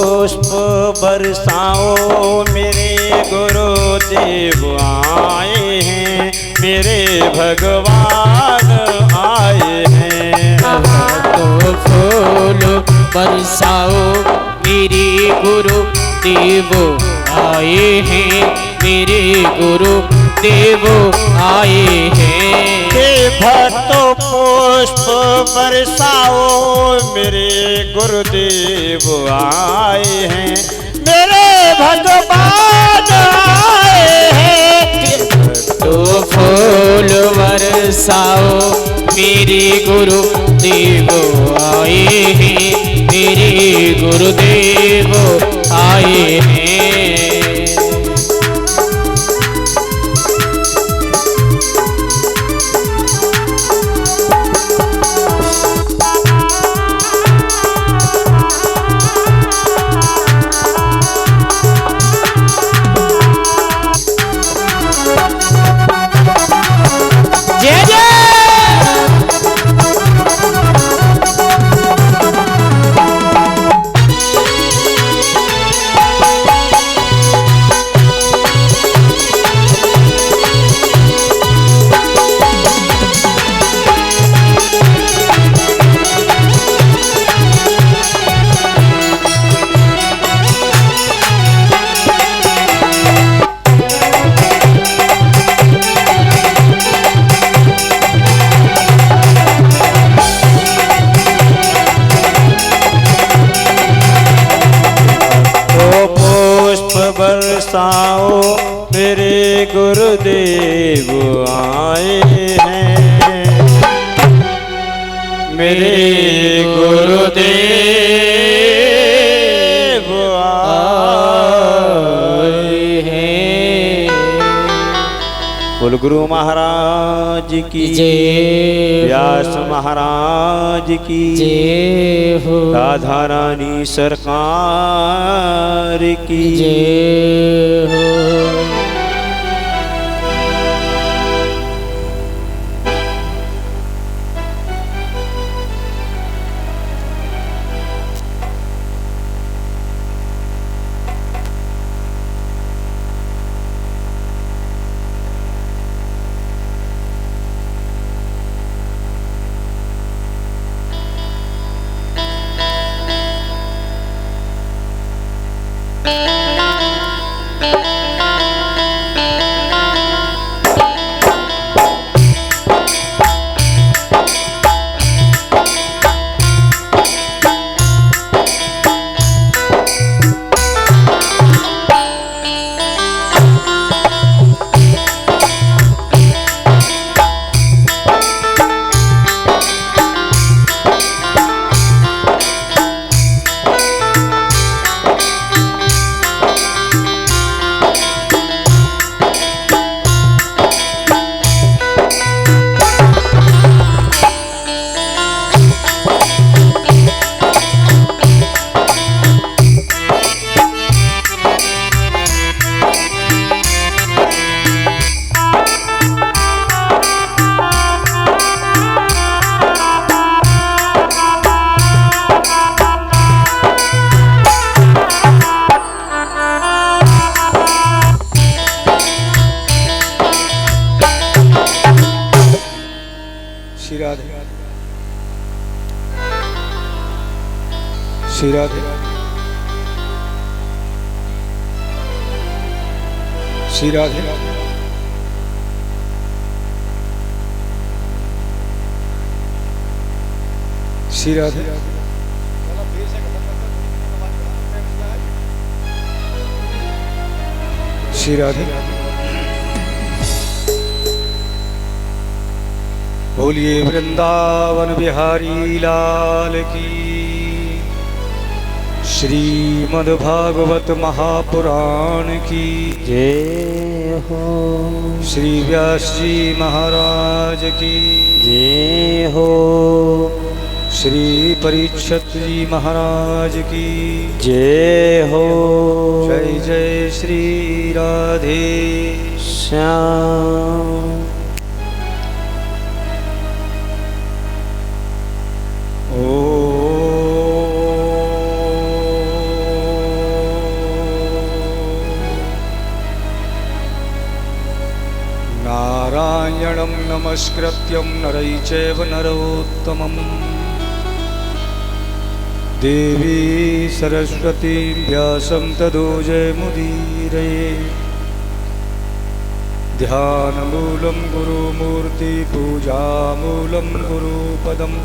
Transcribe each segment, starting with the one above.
पुष्प बरसाओ मेरे गुरुदेव आए हैं, मेरे भगवान आए हैं। तो फूल बरसाओ मेरे गुरुदेव आए हैं, मेरे गुरुदेव आए हैं। भक्तों पुष्प बरसाओ मेरे गुरुदेव आए हैं, मेरे भगवान आए हैं। तो फूल बरसाओ मेरे गुरुदेव आए हैं, मेरे गुरुदेव आए हैं। बरसाओ मेरे गुरुदेव आए हैं, मेरे गुरुदेव आए हैं। बोल गुरु महाराज की जय, व्यास महाराज की जय हो, राधा रानी सरकार की जय हो। श्री राधे श्री राधे श्री राधे श्री राधे श्री राधे। बोलिए वृंदावन बिहारी लाल की। श्रीमद्भागवत महापुराण की जय हो। श्री व्यास जी महाराज की जय हो। श्री परीक्षित जी महाराज की जय हो। जय जय श्री राधे श्याम। ओ नमस्कृत्यं नरैः चैव नरोत्तमम् देवी सरस्वती व्यासं ततो जयमुदीरये ध्यानमूलं गुरुमूर्तिपूजामूलं गुरुपदम्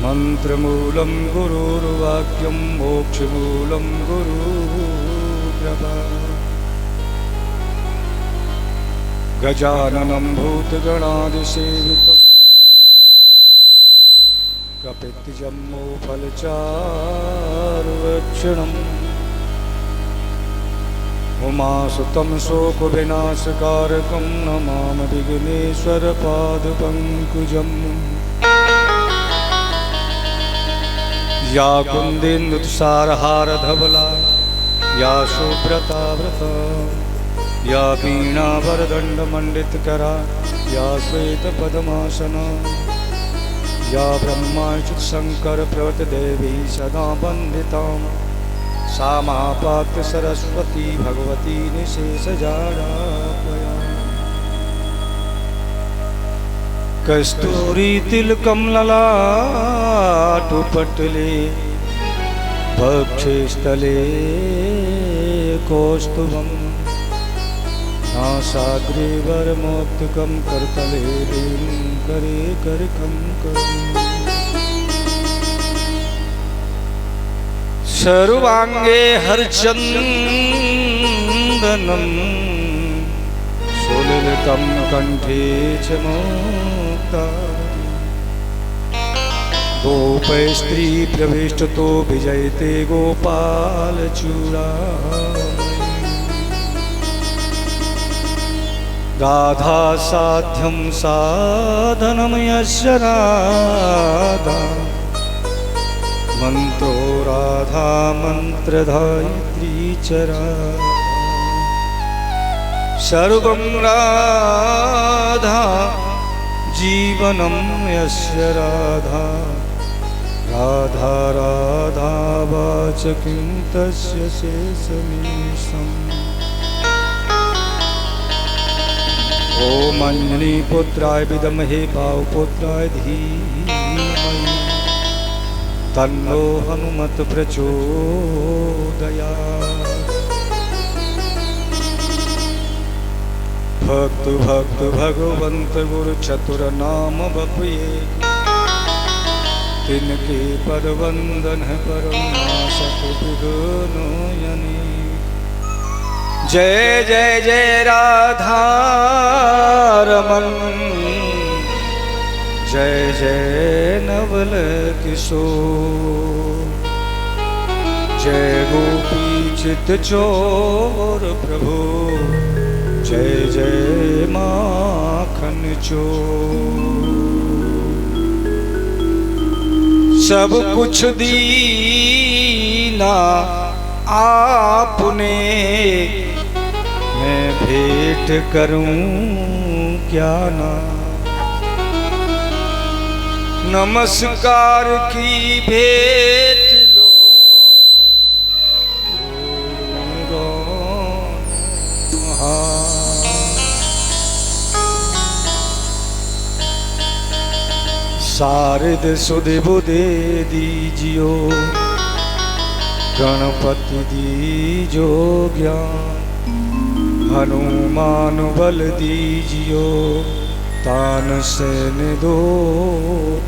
मन्त्रमूलं गुरुर्वाक्यं मोक्षमूलं गुरुकृपा गजाननं भूतगणादिसेवितं कपित्जम्बूफलचारुभक्षणम् उमासुतं शोकविनाशकारकं नमामि विघ्नेश्वरपादपङ्कजम् या कुन्देन्दुसारहारधवला या शुभ्रता व्रता या वीणावरदण्डमण्डितकरा या श्वेतपद्मासना या ब्रह्माच्युतशङ्करप्रवृतदेवी सदा वन्दितां सा महापात्र सरस्वती भगवती निशेषजाडापया कस्तूरीतिलकं ललाटपटले वक्षस्थले कौस्तुभं नासाग्रे वरमौक्तिकं करतले करे करकं सर्वांगे हरचन्दनं सुललितं कंठे च गोपैस्त्री प्रविष्टतो विजयते गोपालचूडामणि राधा साध्यं साधनं यस्य राधा मन्त्रो राधा मन्त्रधायित्री च राधा सर्वं राधा जीवनं यस्य राधा राधा राधा वाचकिं तस्य शेषमीशम् ॐ अंजनीपुत्राय विद्महे भावपुत्राय धीमहि तन्नो हनुमत प्रचोदयात् भक्त भक्त भगवंत गुरु चतुर नाम बपुए तिनके पद वंदन परम नाशक विघ्नो यनि जय जय जय राधा रमन जय जय नवल किशोर जय गोपी चित चोर प्रभु जय जय माखन चोर सब कुछ दीना आपने मैं भेंट करूं क्या ना नमस्कार की भेंट लो शारद सुधि बुधे दीजियो गणपति दीजो ज्ञान हनुमान बल दीजियो तान सेन दो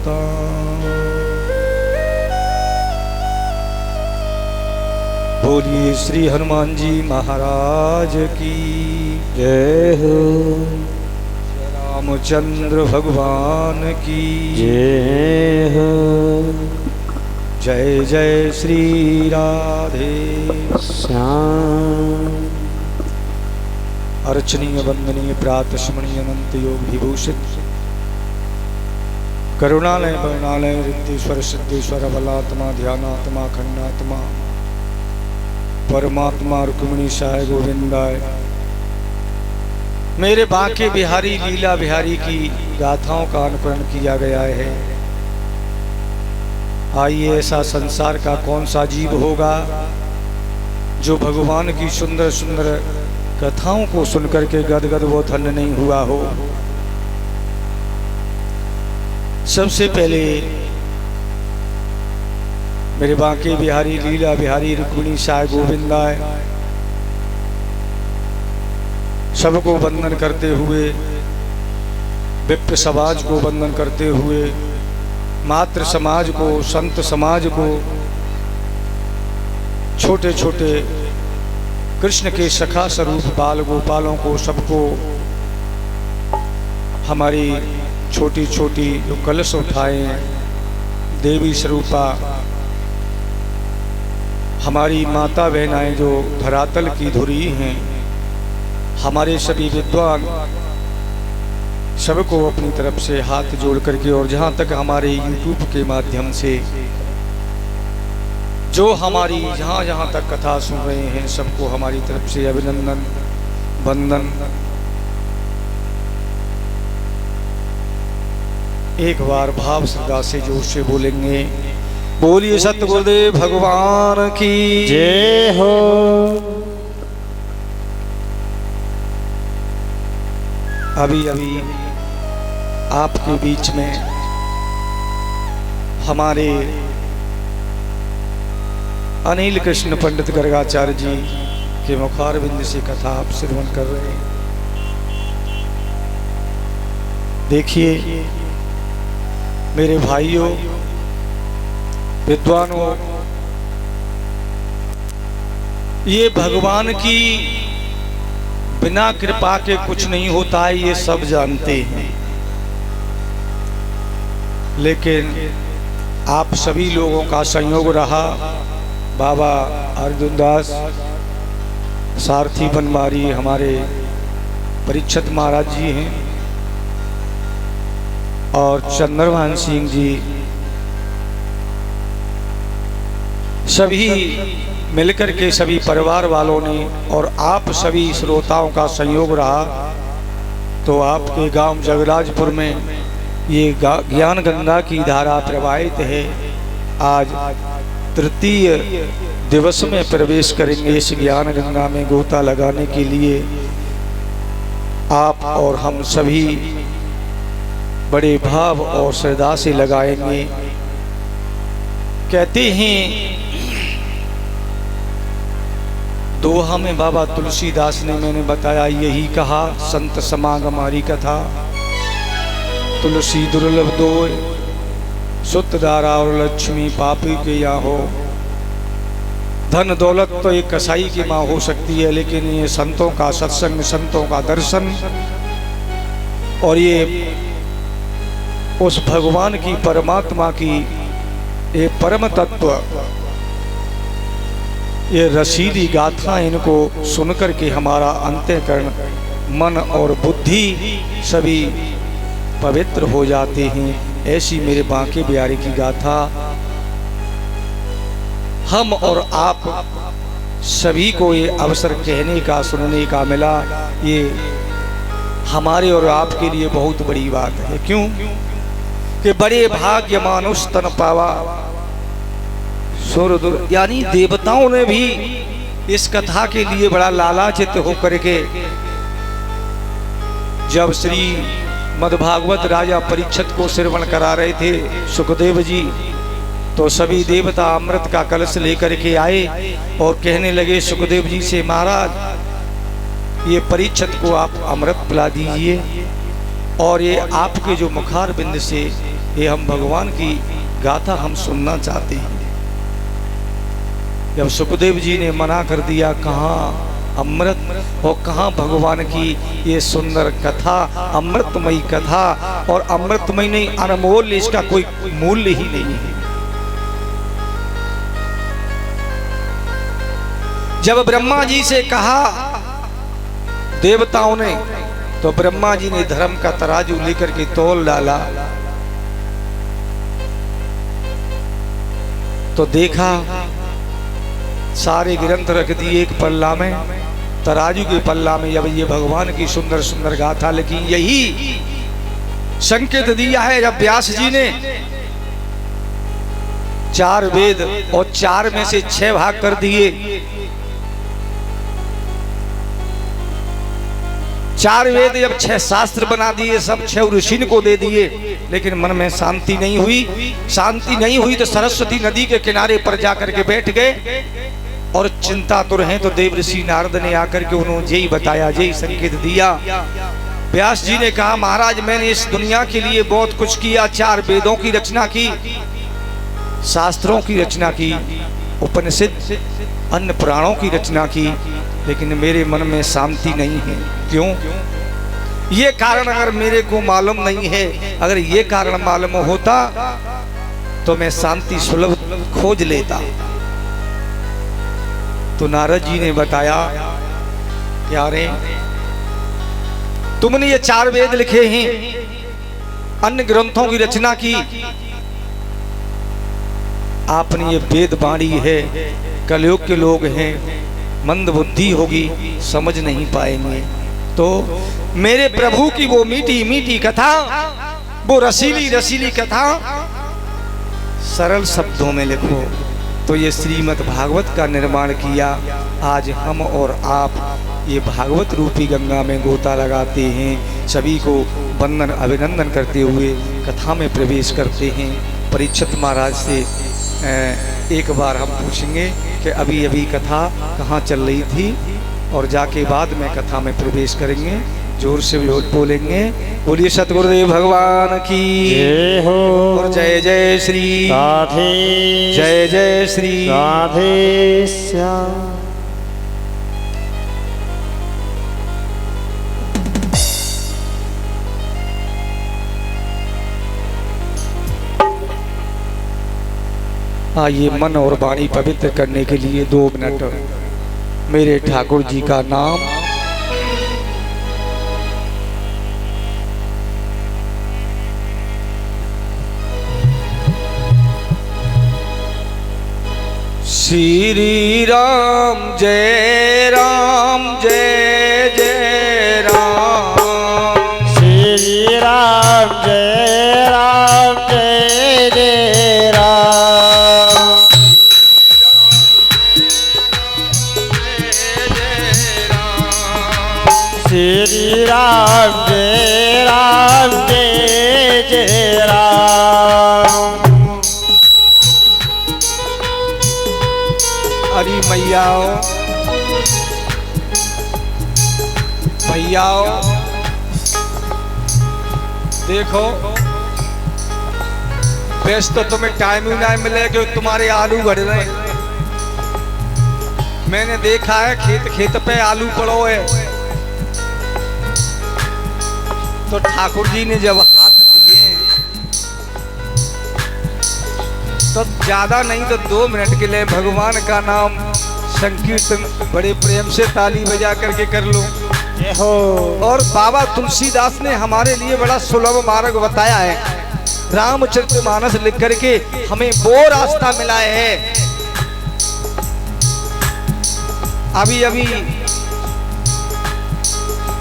तान। बोलिए श्री हनुमान जी महाराज की जय हो, रामचंद्र भगवान की जय हो। जय जय श्री राधे श्याम। अर्चनीय वंदनीय प्रात स्मरणीय अनंत योग विभूषित करुणालय वर्णालय रिद्धेश्वर सिद्धेश्वर बलात्मा ध्यानात्मा खंडात्मा परमात्मा रुक्मिणी साय गोविंदाय मेरे बांके बिहारी लीला बिहारी की गाथाओं का अनुकरण किया गया है। आइए, ऐसा संसार का कौन सा जीव होगा जो भगवान की सुंदर सुंदर कथाओं को सुनकर के गदगद वो धन्य नहीं हुआ हो। सबसे पहले मेरे बांके बिहारी लीला बिहारी रुक्मिणी साय गोविंदाय सबको वंदन करते हुए, विप्र समाज को वंदन करते हुए, मातृ समाज को, संत समाज को, छोटे छोटे कृष्ण के सखा स्वरूप बाल गोपालों को, सबको हमारी छोटी छोटी जो कलश उठाए देवी स्वरूपा हमारी माता बहनाएं जो धरातल की धुरी हैं, हमारे सभी विद्वान सबको अपनी तरफ से हाथ जोड़ करके, और जहाँ तक हमारे YouTube के माध्यम से जो हमारी जहाँ जहाँ तक कथा सुन रहे हैं, सबको हमारी तरफ से अभिनंदन वंदन। एक बार भाव श्रद्धा से जोर से बोलेंगे, बोलिए सतगुरुदेव भगवान की जय हो। अभी अभी आपके बीच में हमारे अनिल कृष्ण पंडित गर्गाचार्य जी के मुखारविंद से कथा आप श्रवण कर रहे हैं। देखिए मेरे भाइयों विद्वानों, ये भगवान की बिना कृपा के कुछ नहीं होता है, ये सब जानते हैं। लेकिन आप सभी लोगों का संयोग रहा। बाबा अर्जुन दास सारथी बनवारी हमारे परीक्षित महाराज जी हैं, और चंद्रभान सिंह जी, सभी मिलकर के सभी परिवार वालों ने और आप सभी श्रोताओं का संयोग रहा, तो आपके गांव जगराजपुर में ये ज्ञान गंगा की धारा प्रवाहित है। आज तृतीय दिवस में प्रवेश करेंगे इस ज्ञान गंगा में गोता लगाने के लिए। आप और हम सभी बड़े भाव और श्रद्धा से लगाएंगे। कहते हैं दोहा में बाबा तुलसीदास ने, मैंने बताया यही कहा, संत समागम हमारी कथा, तुलसी दुर्लभ दोय सुत दारा और लक्ष्मी पापी के या हो। धन दौलत तो एक कसाई की माँ हो सकती है, लेकिन ये संतों का सत्संग, संतों का दर्शन, और ये उस भगवान की परमात्मा की ये परम तत्व, ये रसीदी गाथा, इनको सुनकर के हमारा अंतःकरण, मन और बुद्धि सभी पवित्र हो जाते हैं। ऐसी मेरे बांके बिहारी की गाथा हम और आप सभी को ये अवसर कहने का, सुनने का मिला। ये हमारे और आपके लिए बहुत बड़ी बात है। क्यों कि बड़े भाग्य मानुष तन पावा सुरदुर, यानी देवताओं ने भी इस कथा के लिए बड़ा लालाचित होकर के, जब श्री मद्भागवत राजा परीक्षित को श्रवण करा रहे थे सुखदेव जी, तो सभी देवता अमृत का कलश लेकर के आए और कहने लगे सुखदेव जी से, महाराज ये परीक्षित को आप अमृत पिला दीजिए, और ये आपके जो मुखार बिंद से ये हम भगवान की गाथा हम सुनना चाहते हैं। जब सुखदेव जी ने मना कर दिया, कहाँ अमृत और कहाँ भगवान की ये सुंदर कथा, अमृतमयी कथा, और अमृतमयी नहीं, अनमोल, इसका कोई मूल्य ही नहीं है। जब ब्रह्मा जी से कहा देवताओं ने, तो ब्रह्मा जी ने धर्म का तराजू लेकर के तौल डाला, तो देखा सारे ग्रंथ रख दिए एक पल्ला में, तराजू के पल्ला में। जब ये भगवान की सुंदर सुंदर गाथा लिखी, यही संकेत दिया है जब व्यास जी ने 4 वेद और 4 में से 6 भाग कर दिए, 4 वेद अब 6 शास्त्र बना दिए, सब 6 ऋषि को दे दिए, लेकिन मन में शांति नहीं हुई। शांति नहीं हुई तो सरस्वती नदी के किनारे पर जाकर के बैठ गए और चिंता तो रहे। तो देव ऋषि नारद ने आकर के उन्होंने यही बताया, यही संकेत दिया। व्यास जी ने कहा, महाराज मैंने इस दुनिया के लिए बहुत कुछ किया, 4 वेदों की रचना की, शास्त्रों की रचना की, उपनिषद अन्य पुराणों की रचना की, लेकिन मेरे मन में शांति नहीं है। क्यों? ये कारण अगर मेरे को मालूम नहीं है, अगर ये कारण मालूम होता तो मैं शांति सुलभ खोज लेता। तो नारद जी ने बताया, यारे तुमने ये 4 वेद लिखे हैं, अन्य ग्रंथों की रचना की, आपने ये वेद बाणी है, कलयुग के लोग हैं, मंद बुद्धि होगी, समझ नहीं पाएंगे। तो मेरे प्रभु की वो मीठी मीठी कथा, वो रसीली रसीली कथा सरल शब्दों में लिखो। तो ये श्रीमद् भागवत का निर्माण किया। आज हम और आप ये भागवत रूपी गंगा में गोता लगाते हैं। सभी को वंदन अभिनंदन करते हुए कथा में प्रवेश करते हैं। परीक्षित महाराज से एक बार हम पूछेंगे कि अभी अभी कथा कहाँ चल रही थी, और जाके बाद में कथा में प्रवेश करेंगे। जोर से बोलेंगे, बोलिए सतगुरुदेव भगवान की जय हो, और जय जय श्री राधे, जय जय श्री राधे श्याम। आइए मन और वाणी पवित्र करने के लिए 2 मिनट मेरे ठाकुर जी का नाम श्री राम जय जय राम, श्री राम जय जय राम, श्री राम जय जय राम। अरे मैयाओ मैयाओ, देखो वैसे तो तुम्हें टाइम ही नहीं मिले कि तुम्हारे आलू बढ़ रहे हैं। मैंने देखा है खेत खेत पे आलू पड़ो है, तो ठाकुर जी ने जब हाथ दिए तो ज्यादा नहीं तो 2 मिनट के लिए भगवान का नाम संकीर्तन बड़े प्रेम से ताली बजा करके कर लो। हो, और बाबा तुलसीदास ने हमारे लिए बड़ा सुलभ मार्ग बताया है। रामचरितमानस लिख करके हमें वो रास्ता मिला है। अभी अभी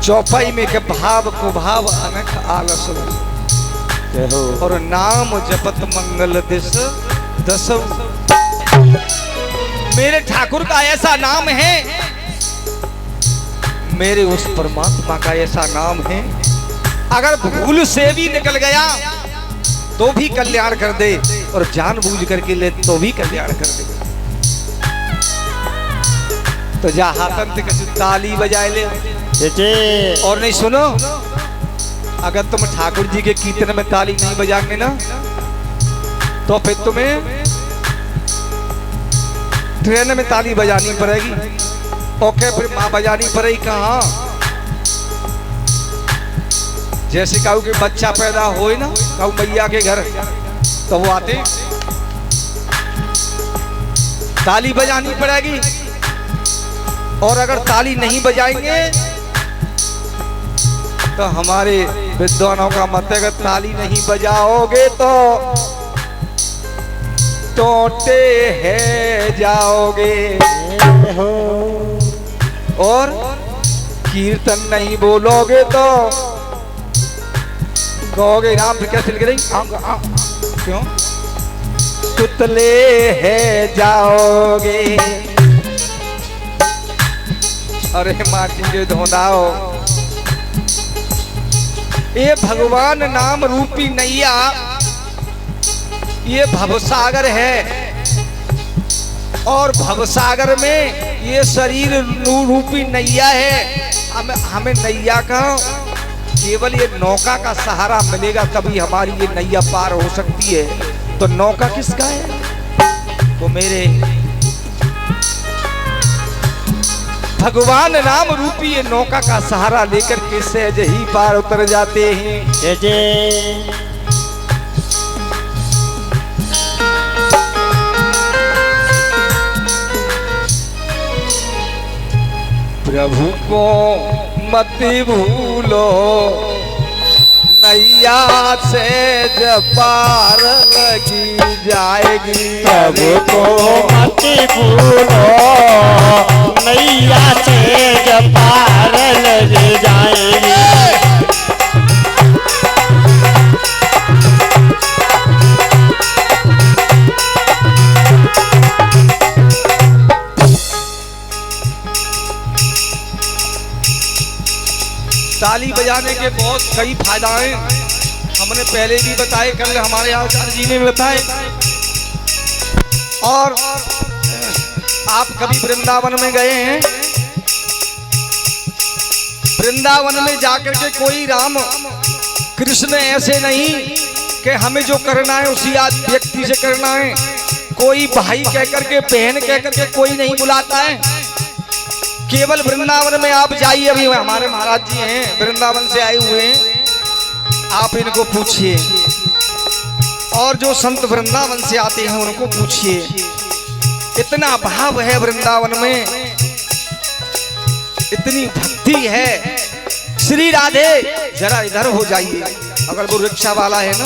चौपाई में के भाव को भाव अनख आलस हो, और नाम जपत मंगल दिस दस। मेरे ठाकुर का ऐसा नाम है, मेरे उस परमात्मा का ऐसा नाम है, अगर भूल से भी निकल गया तो भी कल्याण कर दे, और जानबूझ करके ले तो भी कल्याण कर दे। तो जा हाथन से ताली बजाए ले। और नहीं सुनो, अगर तुम ठाकुर जी के कीर्तन में ताली नहीं बजाएंगे ना, तो फिर तुम्हें ट्रेन में ताली बजानी पड़ेगी। ओके, फिर माँ बजानी पड़ेगी कहाँ? जैसे कहूँ कि बच्चा पैदा हो ना, कहूँ मैया के घर, तो वो आते ताली बजानी पड़ेगी। और अगर ताली नहीं बजाएंगे तो हमारे विद्वानों का मत है, अगर ताली नहीं बजाओगे तो टोटे है जाओगे, और कीर्तन नहीं बोलोगे तो कहोगे राम फिर कैसे लिख रही, क्यों तुतले है जाओगे। अरे माटी के धोनाओ, ये भगवान नाम रूपी नैया ये भवसागर है, और भवसागर में ये शरीर रूपी नैया है। हमें नैया का केवल ये नौका का सहारा मिलेगा तभी हमारी ये नैया पार हो सकती है। तो नौका किसका है? तो मेरे भगवान नाम रूपी ये नौका का सहारा लेकर के सहज ही पार उतर जाते हैं। जय जय प्रभु को मत भूलो नैया से जब पार लगी जाएगी। प्रभु को मत भूलो नैया से जब पार लग जाएगी। ताली बजाने के बहुत कई फायदाएं हमने पहले भी बताए, कल हमारे आचार्य जी ने बताए। और आप कभी वृंदावन में गए हैं? वृंदावन में जाकर के कोई राम कृष्ण ऐसे नहीं कि हमें जो करना है उसी व्यक्ति से करना है। कोई भाई कहकर के बहन कहकर के कोई नहीं बुलाता है। केवल वृंदावन में आप जाइए, अभी हमारे महाराज जी हैं वृंदावन से आए हुए हैं, आप इनको पूछिए। और जो संत वृंदावन से आते हैं उनको पूछिए, इतना भाव है वृंदावन में, इतनी भक्ति है। श्री राधे जरा इधर हो जाइए। अगर वो रिक्शा वाला है ना,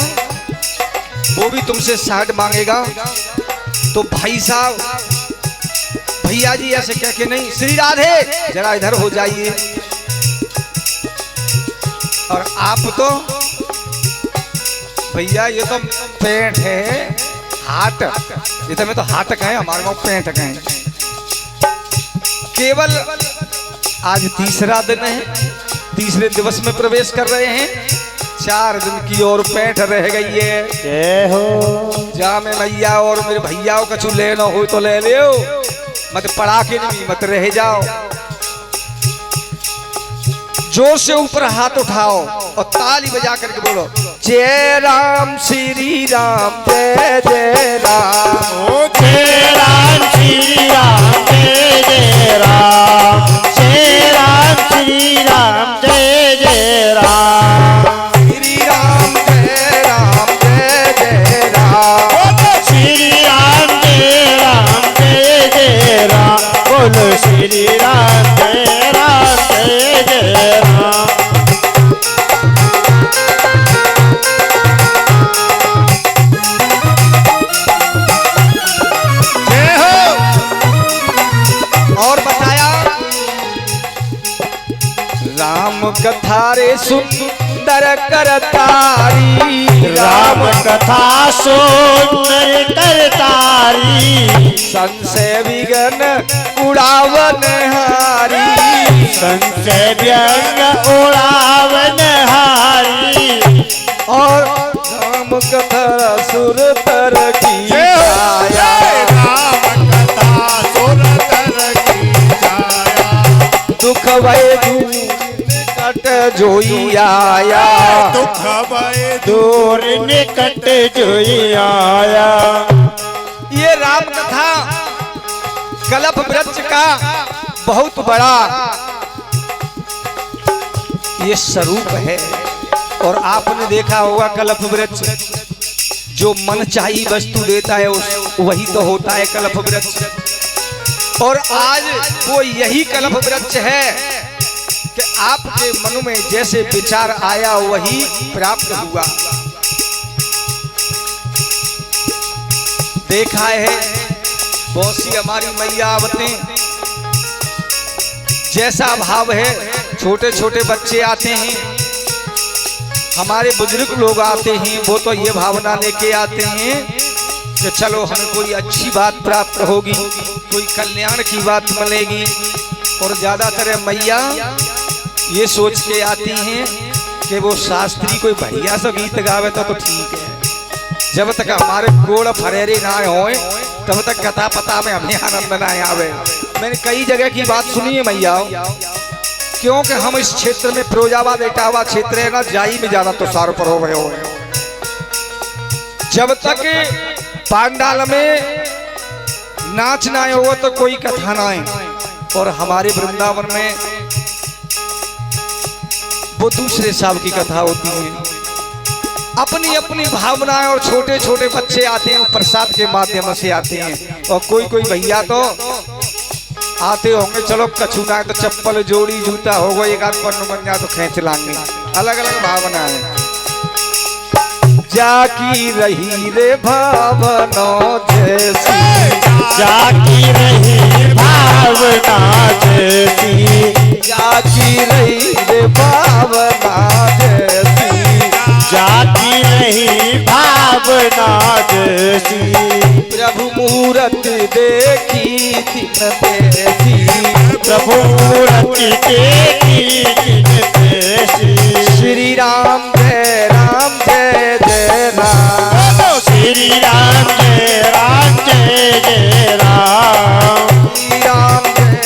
वो भी तुमसे 60 मांगेगा तो भाई साहब भैया जी ऐसे कह के नहीं, श्री राधे जरा इधर हो जाइए। और आप तो भैया ये तो पेंट है, हाथ इधर में तो हाथ कहें, हमारे में पेंट कहें। केवल आज तीसरा दिन है, तीसरे दिवस में प्रवेश कर रहे हैं। 4 दिन की और पेंट रह गई है। जय हो जा मैं भैया और मेरे भैया कछु लेना हो तो ले लियो, मत पड़ा के नहीं मत रह जाओ। जोर से ऊपर हाथ उठाओ और ताली बजा करके बोलो, जय राम श्री राम जय जय राम। जय राम श्री राम जय जय राम। जय राम श्री राम जय जय राम। श्री राम जय राम जय जय राम। श्री राम जय राम जय जय राम। बोलो श्री राम जय राम जय जय राम। जय हो। और बताया राम कथा रे सुंदर करतारी। राम कथा सुंदर करतारी। संशय विघ्न उड़ावन हारी। संशय व्यंग उड़ावन हारी। और राम कथा सुर तर की छाया। राम कथा सुर तर की छाया। दुख भय निकट जोई आया। दुख भय दूर निकट जोई आया। ये राम कथा कल्प वृक्ष का बहुत बड़ा ये स्वरूप है। और आपने देखा होगा कल्प वृक्ष जो मन चाहिए वस्तु देता है वही तो होता है कल्प वृक्ष। और आज वो यही कल्प वृक्ष है कि आपके मन में जैसे विचार आया वही प्राप्त हुआ। देखा है बहुत सी हमारी मैया आवतें, जैसा भाव है छोटे छोटे बच्चे आते हैं, हमारे बुजुर्ग लोग आते हैं, वो तो ये भावना लेके आते हैं कि चलो हमें कोई अच्छी बात प्राप्त होगी, कोई कल्याण की बात मिलेगी। और ज़्यादातर मैया ये सोच के आती हैं कि वो शास्त्री कोई बढ़िया सा गीत गावे तो ठीक है। जब तक हमारे गोड़ फरेरे ना होए तब तक कथा पता में हमें आनंद ना आवे। मैंने कई जगह की बात सुनी है मैया, क्योंकि हम इस क्षेत्र में फिरोजाबाद इटावा क्षेत्र है ना, जाई में ज्यादा तो सार पर हो गए हो। जब तक पांडाल में नाच ना हो तो कोई कथा ना है। और हमारे वृंदावन में वो दूसरे साल की कथा होती है, अपनी अपनी भावनाएं। और छोटे छोटे बच्चे आते हैं, प्रसाद के माध्यम से आते हैं। और कोई कोई भैया तो आते होंगे, चलो कछु ना तो चप्पल जोड़ी जूता होगा, एक आध पन्नू बन जाए तो खींच लाएंगे। अलग अलग भावना है। जाकी रही रे भावना जैसी, जाकी रही भावना जैसी, जाकी रही रे भावना जैसी, जाकी रही भावना जैसी। प्रभु मूरत देखी दिन देसी, प्रभु मूर्ति देखी दिन देसी। श्री राम जय राम जय जय राम, श्री राम जय राम जय जय राम, श्री राम जय,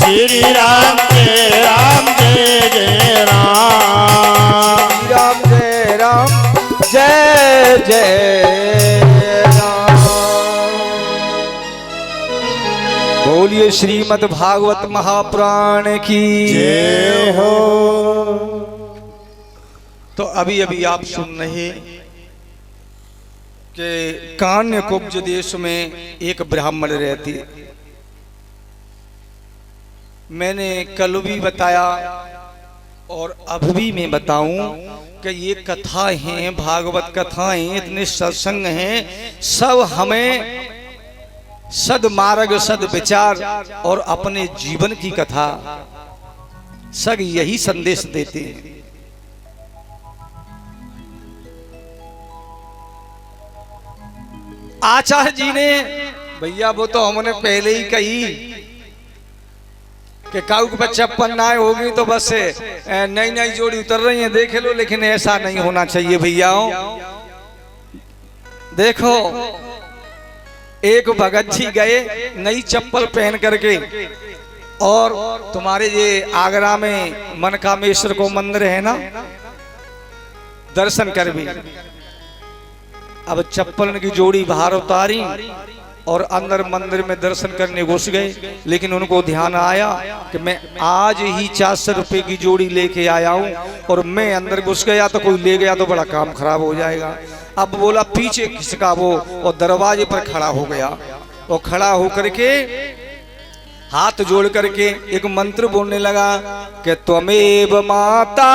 श्री राम जय राम जय जय राम, श्री राम जय राम जय जय राम। बोलिए श्रीमद् भागवत महापुराण की जय हो। तो अभी अभी आप सुन रहे कि कान्यकुब्ज देश में एक ब्राह्मण रहते। मैंने कल भी बताया और अब भी मैं बताऊं कि ये कथाएं हैं, भागवत कथाएं, इतने सत्संग हैं, सब हमें सद्मार्ग सद विचार और अपने जीवन की कथा सब यही संदेश देते हैं। आचार्य जी ने, भैया वो तो हमने पहले ही कही कि काऊ के बच्चा पन्नाए होगी तो बस नई नई जोड़ी उतर रही है, देख लो। लेकिन ऐसा नहीं होना चाहिए भैया। देखो, एक भगत जी गए नई चप्पल पहन करके, और तुम्हारे ये आगरा में मनकामेश्वर को मंदिर है ना, दर्शन कर भी। अब चप्पल की जोड़ी बाहर उतारी और अंदर मंदिर में दर्शन करने घुस गए। लेकिन उनको ध्यान आया कि मैं आज ही 400 रुपए की जोड़ी लेके आया हूं, और मैं अंदर घुस गया तो कोई ले गया तो बड़ा काम खराब हो जाएगा। अब बोला पीछे खिसका वो, और दरवाजे पर खड़ा हो गया। और खड़ा होकर के हाथ जोड़ करके एक मंत्र बोलने लगा कि त्वमेव माता,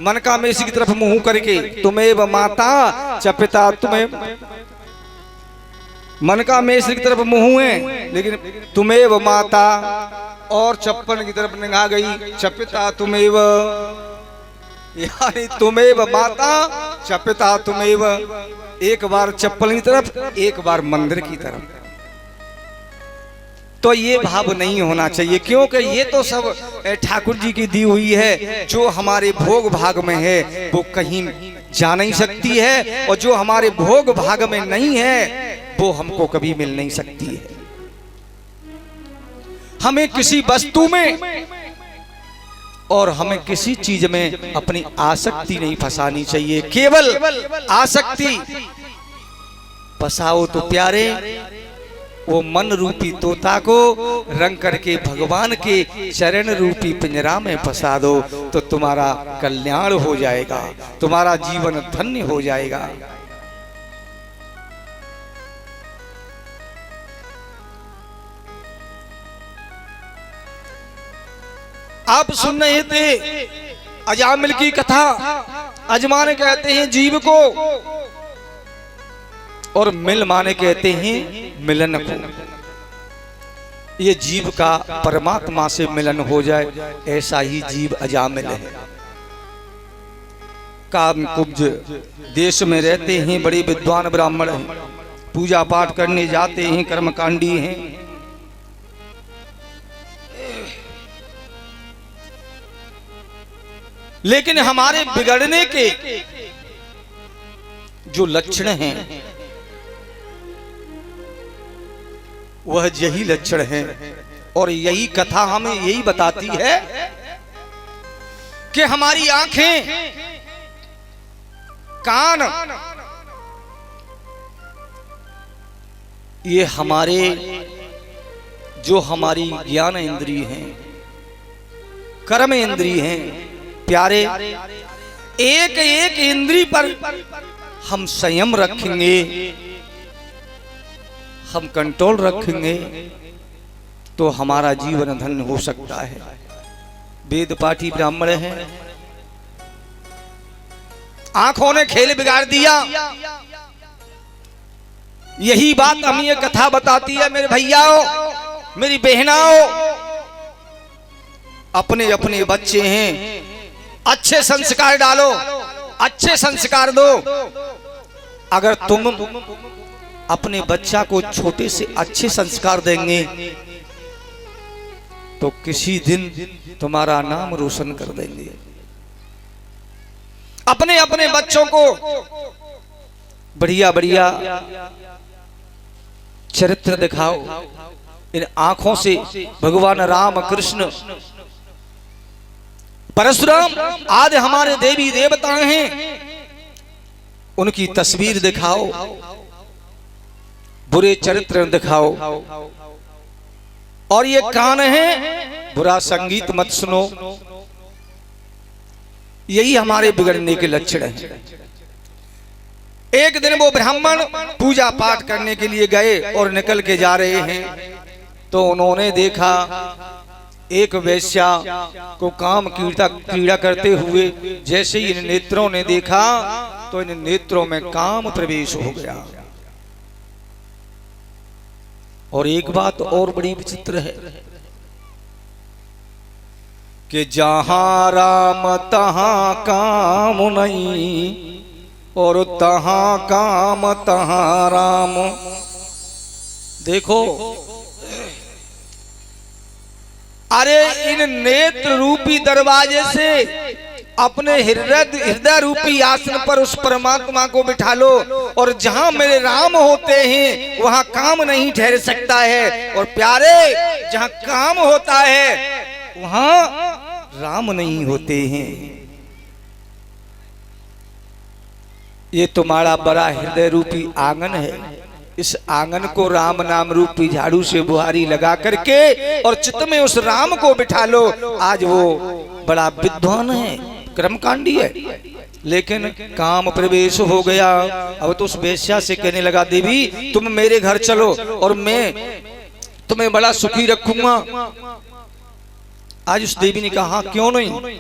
मनकामेश्वर की तरफ मुंह करके, तुमेव माता च पिता, तुम्हें मनकामेश्वर की तरफ मुंह है लेकिन तुमेव माता, और चप्पल की तरफ निगाह गई, च पिता तुमेव, यानी तुमेव माता च पिता तुमेव। एक बार चप्पल की तरफ, एक बार मंदिर की तरफ। तो ये भाव नहीं होना चाहिए, क्योंकि ये तो सब ठाकुर जी की दी हुई है। जो हमारे भोग भाग में है वो कहीं जा नहीं सकती है, और जो हमारे भोग भाग में नहीं है वो हमको कभी मिल नहीं सकती है। हमें किसी वस्तु में और हमें किसी चीज में अपनी आसक्ति नहीं फंसानी चाहिए। केवल आसक्ति फंसाओ तो प्यारे, वो मन रूपी तोता को रंग करके भगवान के चरण रूपी पिंजरा में फंसा दो, तो तुम्हारा कल्याण हो जाएगा, तुम्हारा जीवन धन्य हो जाएगा। आप सुन रहे थे अजामिल की कथा। अजमान कहते हैं जीव को, और मिल माने कहते हैं मिलन को। ये जीव का परमात्मा से मिलन हो जाए, ऐसा ही जीव अजामिल है। कामकुब्ज देश में रहते हैं, बड़े विद्वान ब्राह्मण हैं, पूजा पाठ करने जाते हैं, कर्मकांडी हैं। लेकिन हमारे बिगड़ने के जो लक्षण हैं वह यही लक्षण हैं। और यही कथा हमें यही बताती है कि हमारी आंखें, कान, ये हमारे जो हमारी ज्ञान इंद्रिय हैं, कर्म इंद्रिय हैं, प्यारे, एक एक इंद्रिय पर हम संयम रखेंगे, हम कंट्रोल रखेंगे तो हमारा जीवन धन्य हो सकता है। वेद पाठी ब्राह्मण हैं, आंखों ने खेल बिगाड़ दिया। यही बात हमें ये कथा बताती है मेरे भैयाओ, मेरी बहनाओ, अपने अपने बच्चे हैं, अच्छे संस्कार डालो, अच्छे संस्कार दो। अगर तुम अपने बच्चा को छोटे से अच्छे संस्कार देंगे तो किसी दिन तुम्हारा नाम रोशन कर देंगे। अपने अपने बच्चों को बढ़िया बढ़िया चरित्र दिखाओ। इन आंखों से भगवान राम, कृष्ण, परशुराम आदि हमारे देवी देवता हैं, उनकी तस्वीर दिखाओ, बुरे चरित्र दिखाओ। और ये कान है, बुरा संगीत मत सुनो। यही हमारे बिगड़ने के लक्षण हैं। एक दिन वो ब्राह्मण पूजा पाठ करने के लिए गए और निकल के जा रहे हैं तो उन्होंने देखा एक वेश्या को काम क्रीड़ा करते हुए। जैसे ही इन नेत्रों ने देखा तो इन नेत्रों में काम प्रवेश हो गया। और एक बात और बड़ी विचित्र है कि जहां राम तहां काम नहीं और तहां काम तहां राम। देखो, अरे इन नेत्र रूपी दरवाजे से अपने हृदय रूपी आसन पर उस परमात्मा को बिठा लो, और जहां मेरे राम होते हैं वहां काम नहीं ठहर सकता है। और प्यारे, जहां काम होता है वहां राम नहीं होते हैं। ये तुम्हारा बड़ा हृदय रूपी आंगन है। इस आंगन को राम नाम रूपी झाड़ू से बुहारी लगा करके और चित्त में उस राम को बिठा लो। आज वो बड़ा विद्वान है, कर्मकांडी है, लेकिन काम प्रवेश हो गया। अब तो उस वेश्या से कहने लगा, देवी तुम मेरे घर चलो और मैं तुम्हें बड़ा सुखी रखूंगा। आज उस देवी ने कहा, क्यों नहीं।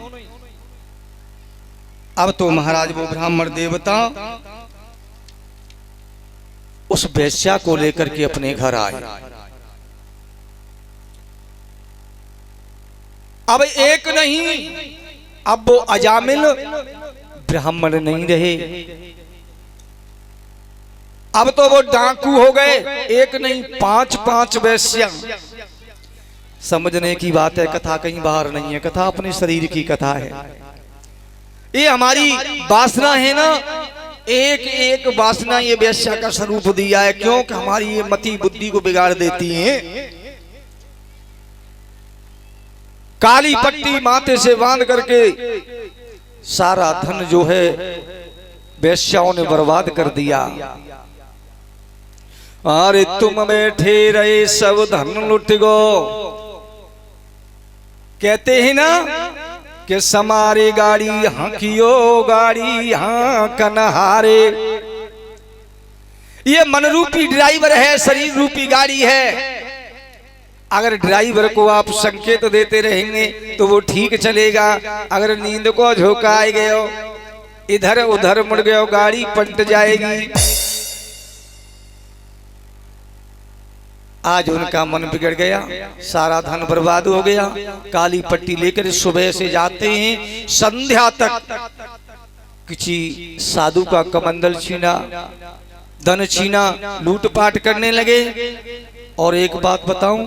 अब तो महाराज वो ब्राह्मण देवता उस वेश्या को लेकर के अपने घर आए। अब एक नहीं, अब वो अजामिल ब्राह्मण नहीं रहे, अब तो वो डाकू हो गए। एक नहीं, पांच पांच वेश्या। समझने की बात है, कथा कहीं बाहर नहीं है, कथा अपने शरीर की कथा है। ये हमारी वासना है ना, एक एक वासना ये वेश्या का स्वरूप दिया है। क्यों कि हमारी ये मति बुद्धि को बिगाड़ देती है। काली पट्टी माथे से बांध करके सारा धन जो है वेश्याओं ने बर्बाद कर दिया। अरे तुम बैठे रहे सब धन लुट गो। कहते हैं ना कि समारे गाड़ी हंकियो गाड़ी हाँ कनहारे। ये मन रूपी ड्राइवर है, शरीर रूपी गाड़ी है। अगर ड्राइवर को आप संकेत देते रहेंगे तो वो ठीक चलेगा। अगर नींद को झोंकाए गए हो, इधर उधर मुड़ गए हो, गाड़ी पलट जाएगी। आज उनका मन बिगड़ गया, सारा धन बर्बाद हो गया। काली पट्टी लेकर सुबह से जाते हैं, संध्या तक किसी साधु का कमंडल छीना, धन छीना, लूटपाट करने लगे। और एक बात बताऊं,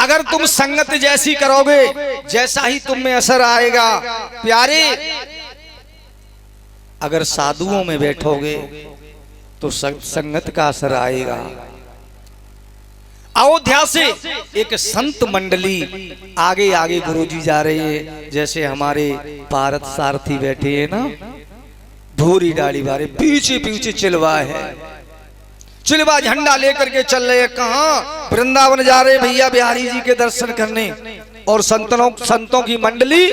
अगर तुम संगत जैसी करोगे जैसा ही तुम में असर आएगा। प्यारे, अगर साधुओं में बैठोगे तो संगत का असर आएगा। अयोध्या से एक संत मंडली आगे आगे गुरुजी जा रहे हैं, जैसे हमारे भारत सारथी बैठे हैं ना, धूरी डाली बारे, पीछे पीछे चिलवा है, चिलवा झंडा लेकर के चल रहे हैं। कहाँ? वृंदावन जा रहे भैया बिहारी जी के दर्शन करने। और संतों की मंडली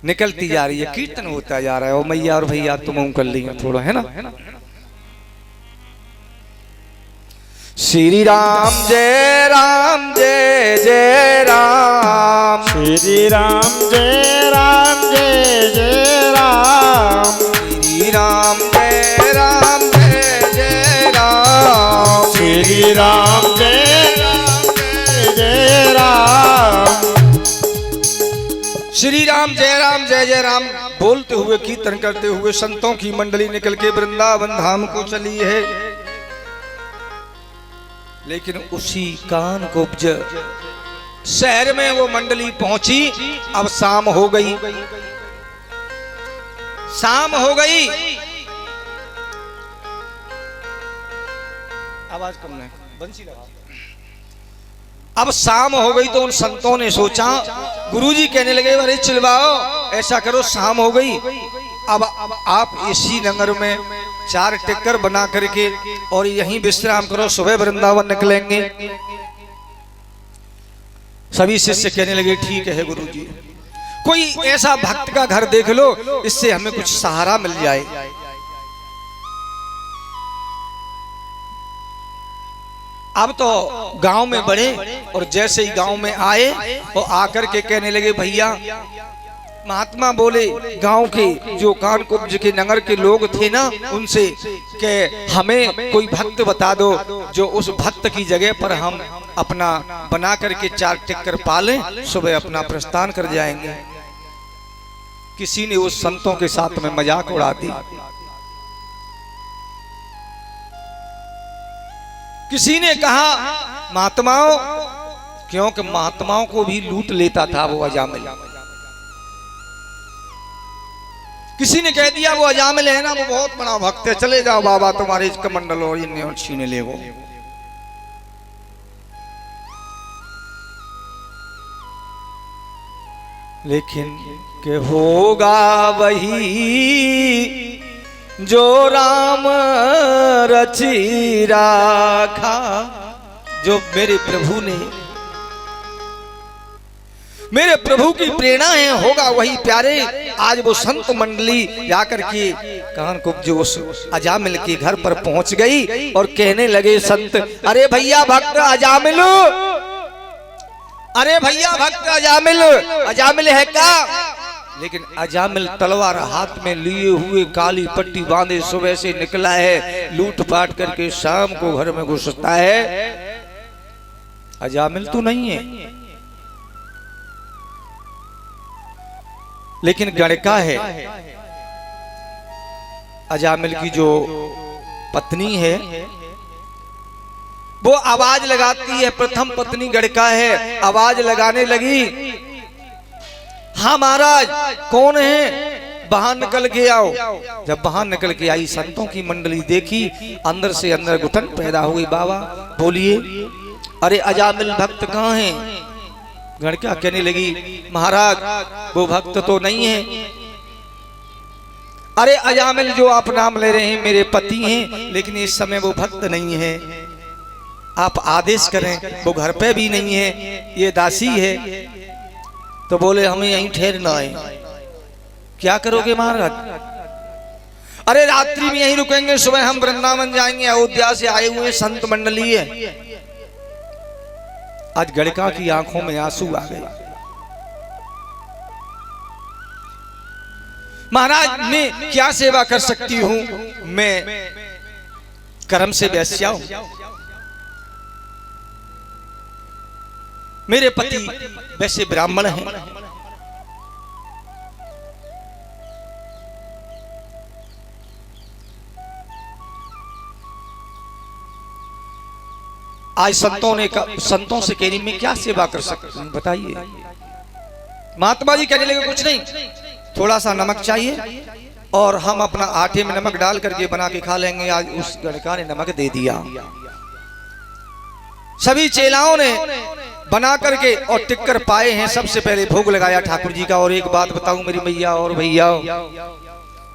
निकलती जा रही है, कीर्तन होता जा रहा है। ओ मैया और भैया तुम कर ली थोड़ा, है ना। श्री राम जय राम जय जय राम, श्री राम जय राम जय जय राम, श्री राम जय राम जय जय राम, श्री राम जय राम जय जय राम, श्री राम जय राम जय जय राम बोलते हुए कीर्तन करते हुए संतों की मंडली निकल के वृंदावन धाम को चली है। लेकिन उसी कानकुब्ज शहर में वो मंडली पहुंची। अब शाम हो गई, शाम हो गई। आवाज कम नहीं, बंसी लगा। अब शाम हो गई तो उन संतों ने सोचा, गुरुजी कहने लगे अरे चिलवाओ, ऐसा करो शाम हो गई, अब आप इसी नगर में 4 टिक्कर बना करके और यहीं विश्राम करो, सुबह वृंदावन निकलेंगे। सभी शिष्य कहने लगे ठीक है गुरुजी, कोई ऐसा भक्त का घर देख लो, इससे हमें कुछ सहारा मिल जाए। अब तो गांव में बढ़े और जैसे ही गांव में आए वो आकर के कहने लगे भैया, महात्मा बोले गांव के जो कानकुब्ज के नगर के लोग थे ना, उनसे कि हमें कोई भक्त बता दो जो उस भक्त की जगह पर हम अपना बना करके 4 टिक्कर पालें, सुबह अपना प्रस्थान कर जाएंगे। किसी ने उस संतों के साथ में मजाक उड़ा दी, किसी ने कहा महात्माओं, क्योंकि महात्माओं को भी लूट लेता था वो अजामिल। किसी ने कह दिया वो अजामिल है ना, वो बहुत बड़ा भक्त है, चले जाओ बाबा तुम्हारे इसका मंडल और इन्हें छीने ले वो। लेकिन के होगा वही जो राम रची राखा, जो मेरे प्रभु की प्रेरणा है, होगा वही प्यारे। आज वो संत मंडली जाकर के कानकुब्ज उस अजामिल के घर पर पहुंच गई और कहने लगे संत, अरे भैया भक्त अजामिल, अरे भैया भक्त अजामिल, अजामिल है क्या? लेकिन अजामिल तलवार हाथ में लिए हुए काली पट्टी बांधे सुबह से निकला है, लूट पाट करके शाम को घर में घुसता है। अजामिल तो नहीं है, लेकिन गणका है। अजामिल की जो पत्नी है वो आवाज लगाती है, प्रथम पत्नी गणका है, आवाज लगाने लगी, हाँ महाराज कौन है, बाहर निकल के आओ। जब बाहर निकल के आई, संतों की मंडली देखी, अंदर से अंदर घुटन पैदा हुई। बाबा बोलिए, अरे अजामिल भक्त कहाँ है? गणका कहने लगी महाराज वो भक्त तो नहीं है। अरे अजामिल जो आप नाम ले रहे हैं मेरे पति हैं, लेकिन इस समय वो भक्त नहीं है, आप आदेश करें। वो घर पे भी नहीं है, ये दासी है। तो बोले हमें यहीं ठहरना है। क्या करोगे महाराज? अरे रात्रि में यहीं रुकेंगे, सुबह हम वृंदावन जाएंगे, अयोध्या से आए हुए संत मंडली है। आज गणका की आंखों में आंसू आ गए। महाराज मैं क्या सेवा कर सकती हूं, मैं कर्म से वैश्या हूं, मेरे पति वैसे ब्राह्मण हैं। आज संतों से कहने में क्या सेवा कर सकते हैं बताइए। महात्मा जी कहने लगे कुछ नहीं, थोड़ा सा नमक चाहिए और हम अपना आटे में नमक डाल करके बना के खा लेंगे। आज उस लड़का ने नमक दे दिया। सभी चेलाओं ने बना करके और टिक्कर पाए हैं। सबसे पहले भोग लगाया ठाकुर जी का। और एक बात बताऊं मेरी मैया और भैया,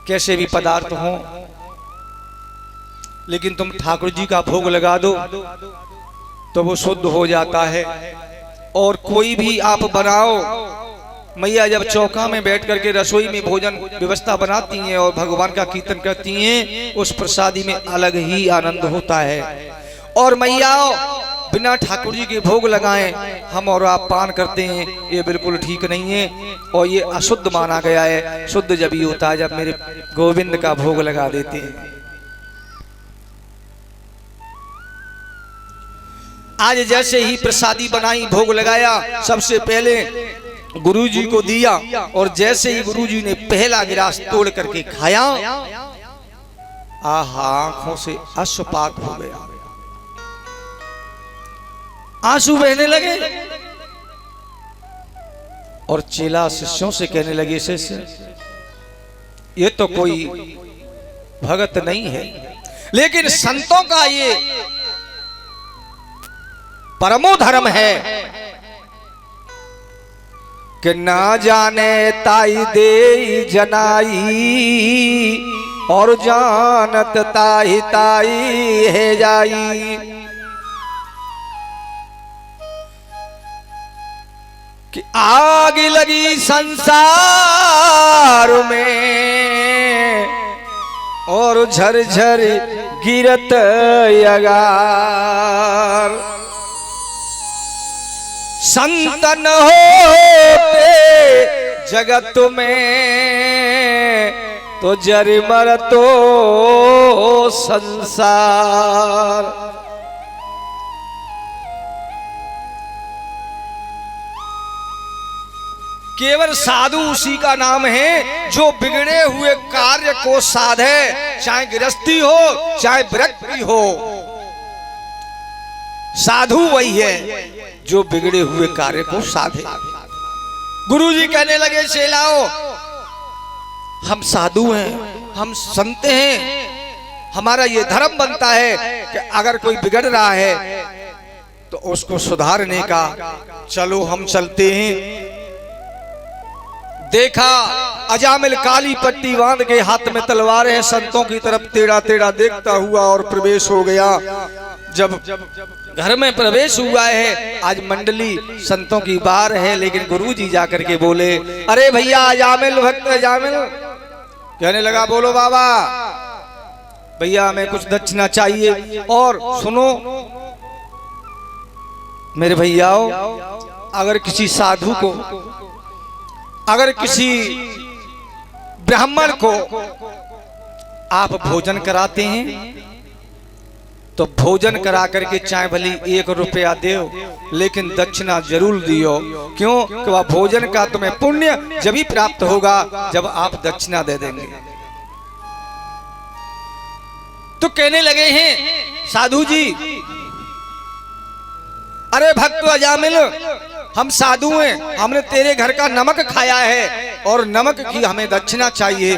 कैसे भी पदार्थ हो लेकिन तुम ठाकुर जी का भोग लगा दो तो वो शुद्ध हो जाता है। और कोई भी आप बनाओ, मैया जब चौका में बैठ करके रसोई में भोजन व्यवस्था बनाती हैं और भगवान का कीर्तन करती हैं, उस प्रसादी में अलग ही आनंद होता है। और मैया बिना ठाकुर जी के भोग लगाएं हम और आप पान करते हैं, ये बिल्कुल ठीक नहीं है और ये अशुद्ध माना गया है। शुद्ध जब ही होता है जब मेरे गोविंद का भोग लगा देते हैं। आज जैसे ही प्रसादी बनाई, भोग लगाया, सबसे पहले गुरुजी को दिया और जैसे ही गुरुजी ने पहला गिलास तोड़ करके खाया, आहा, आंखों से अश्रुपात हो गया, आंसू बहने लगे। और चेला शिष्यों से कहने लगे, शिष्य ये तो कोई भगत नहीं है, लेकिन संतों का ये परमो धर्म है कि ना जाने ताई दे जनाई और जानत ताई ताई है जाई। कि आग लगी संसार में और झरझर गिरत अगार, संतन होते जगत में तो जर मर तो संसार। केवल साधु उसी का नाम है जो बिगड़े हुए कार्य को साधे, चाहे गृहस्थी हो चाहे विरक्ति हो। साधु वही है जो बिगड़े हुए कार्य को साधे। गुरुजी कहने लगे, चेलाओ हम साधु हैं, हम संत हैं, हमारा ये धर्म बनता है कि अगर कोई बिगड़ रहा है तो उसको सुधारने का। चलो हम चलते हैं। देखा अजामिल काली पट्टी बांध के हाथ में तलवार है, संतों की तरफ टेढ़ा टेढ़ा देखता हुआ और प्रवेश हो गया। जब घर में प्रवेश हुआ है, आज मंडली संतों की बार है, लेकिन गुरुजी जाकर के बोले, अरे भैया अजामिल, भक्त अजामिल। कहने लगा, बोलो बाबा। भैया हमें कुछ दक्षिणा चाहिए। और सुनो मेरे भैयाओ, अगर किसी साधु को, अगर किसी ब्राह्मण को आप भोजन कराते हैं तो भोजन करा करके चाहे भली 1 रुपया दो, लेकिन दक्षिणा जरूर दियो। क्यों? कि वह भोजन का तुम्हें पुण्य जब ही प्राप्त होगा जब आप दक्षिणा दे देंगे। तो कहने लगे हैं साधु जी, अरे भक्त अजामिल, हम साधु हैं, हमने तेरे घर का नमक खाया है और नमक की हमें दक्षिणा चाहिए।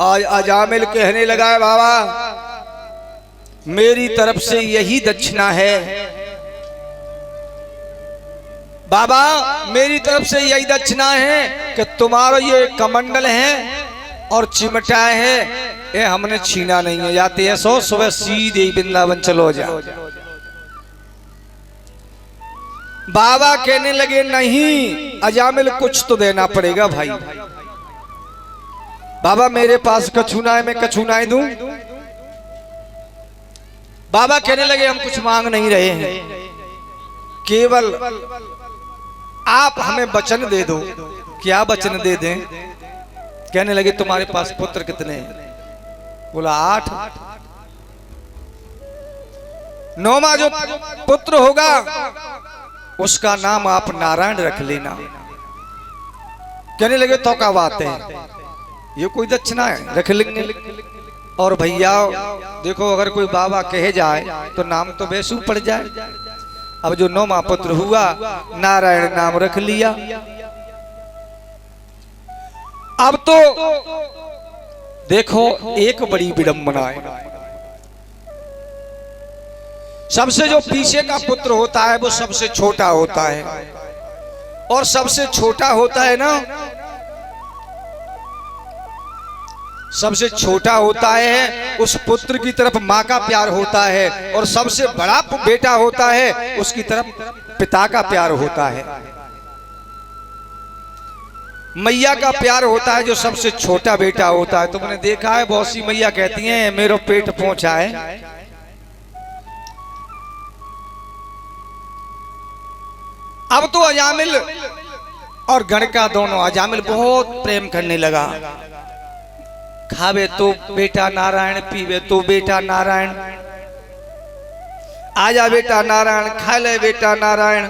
आज अजामिल कहने लगा है, बाबा मेरी तरफ से यही दक्षिणा है, बाबा मेरी तरफ से यही दक्षिणा है कि तुम्हारा ये कमंडल है और चिमटा है, ये हमने छीना नहीं है। जाते हैं सो सुबह सीधे वृंदावन चलो जाओ। बाबा कहने लगे, नहीं अजामिल, कुछ तो देना पड़ेगा भाई। बाबा मेरे पास कछुना है, मैं कछुनाएं दूं? बाबा कहने लगे, हम कुछ मांग नहीं रहे हैं, केवल आप हमें वचन दे दो। क्या वचन दे दें? कहने लगे, तुम्हारे पास पुत्र कितने हैं? बोला 8। 9वां जो पुत्र होगा उसका नाम आप नारायण रख लेना। कहने लगे, तो क्या बात है, ये कोई दक्षिणा है, रख लेंगे। और भैया देखो, अगर कोई बाबा कहे जाए तो नाम तो वैसू पड़ जाए। अब जो 9वां पुत्र हुआ, नारायण नाम रख लिया। अब तो देखो एक बड़ी विडंबना है, सबसे जो पीछे का पुत्र होता है वो सबसे छोटा होता है, और सबसे छोटा होता है ना, सबसे छोटा होता है उस पुत्र की तरफ माँ का प्यार होता है, और सबसे बड़ा बेटा होता है उसकी तरफ पिता का प्यार होता है, मैया का प्यार होता है जो सबसे छोटा बेटा होता है। तुमने देखा है बहुत सी मैया कहती हैं मेरो पेट पहुंचा है। अब तो अजामिल और गणका दोनों, अजामिल बहुत प्रेम करने लगा, खावे तो बेटा नारायण, पीवे तो बेटा नारायण, आजा बेटा नारायण, खा ले बेटा नारायण,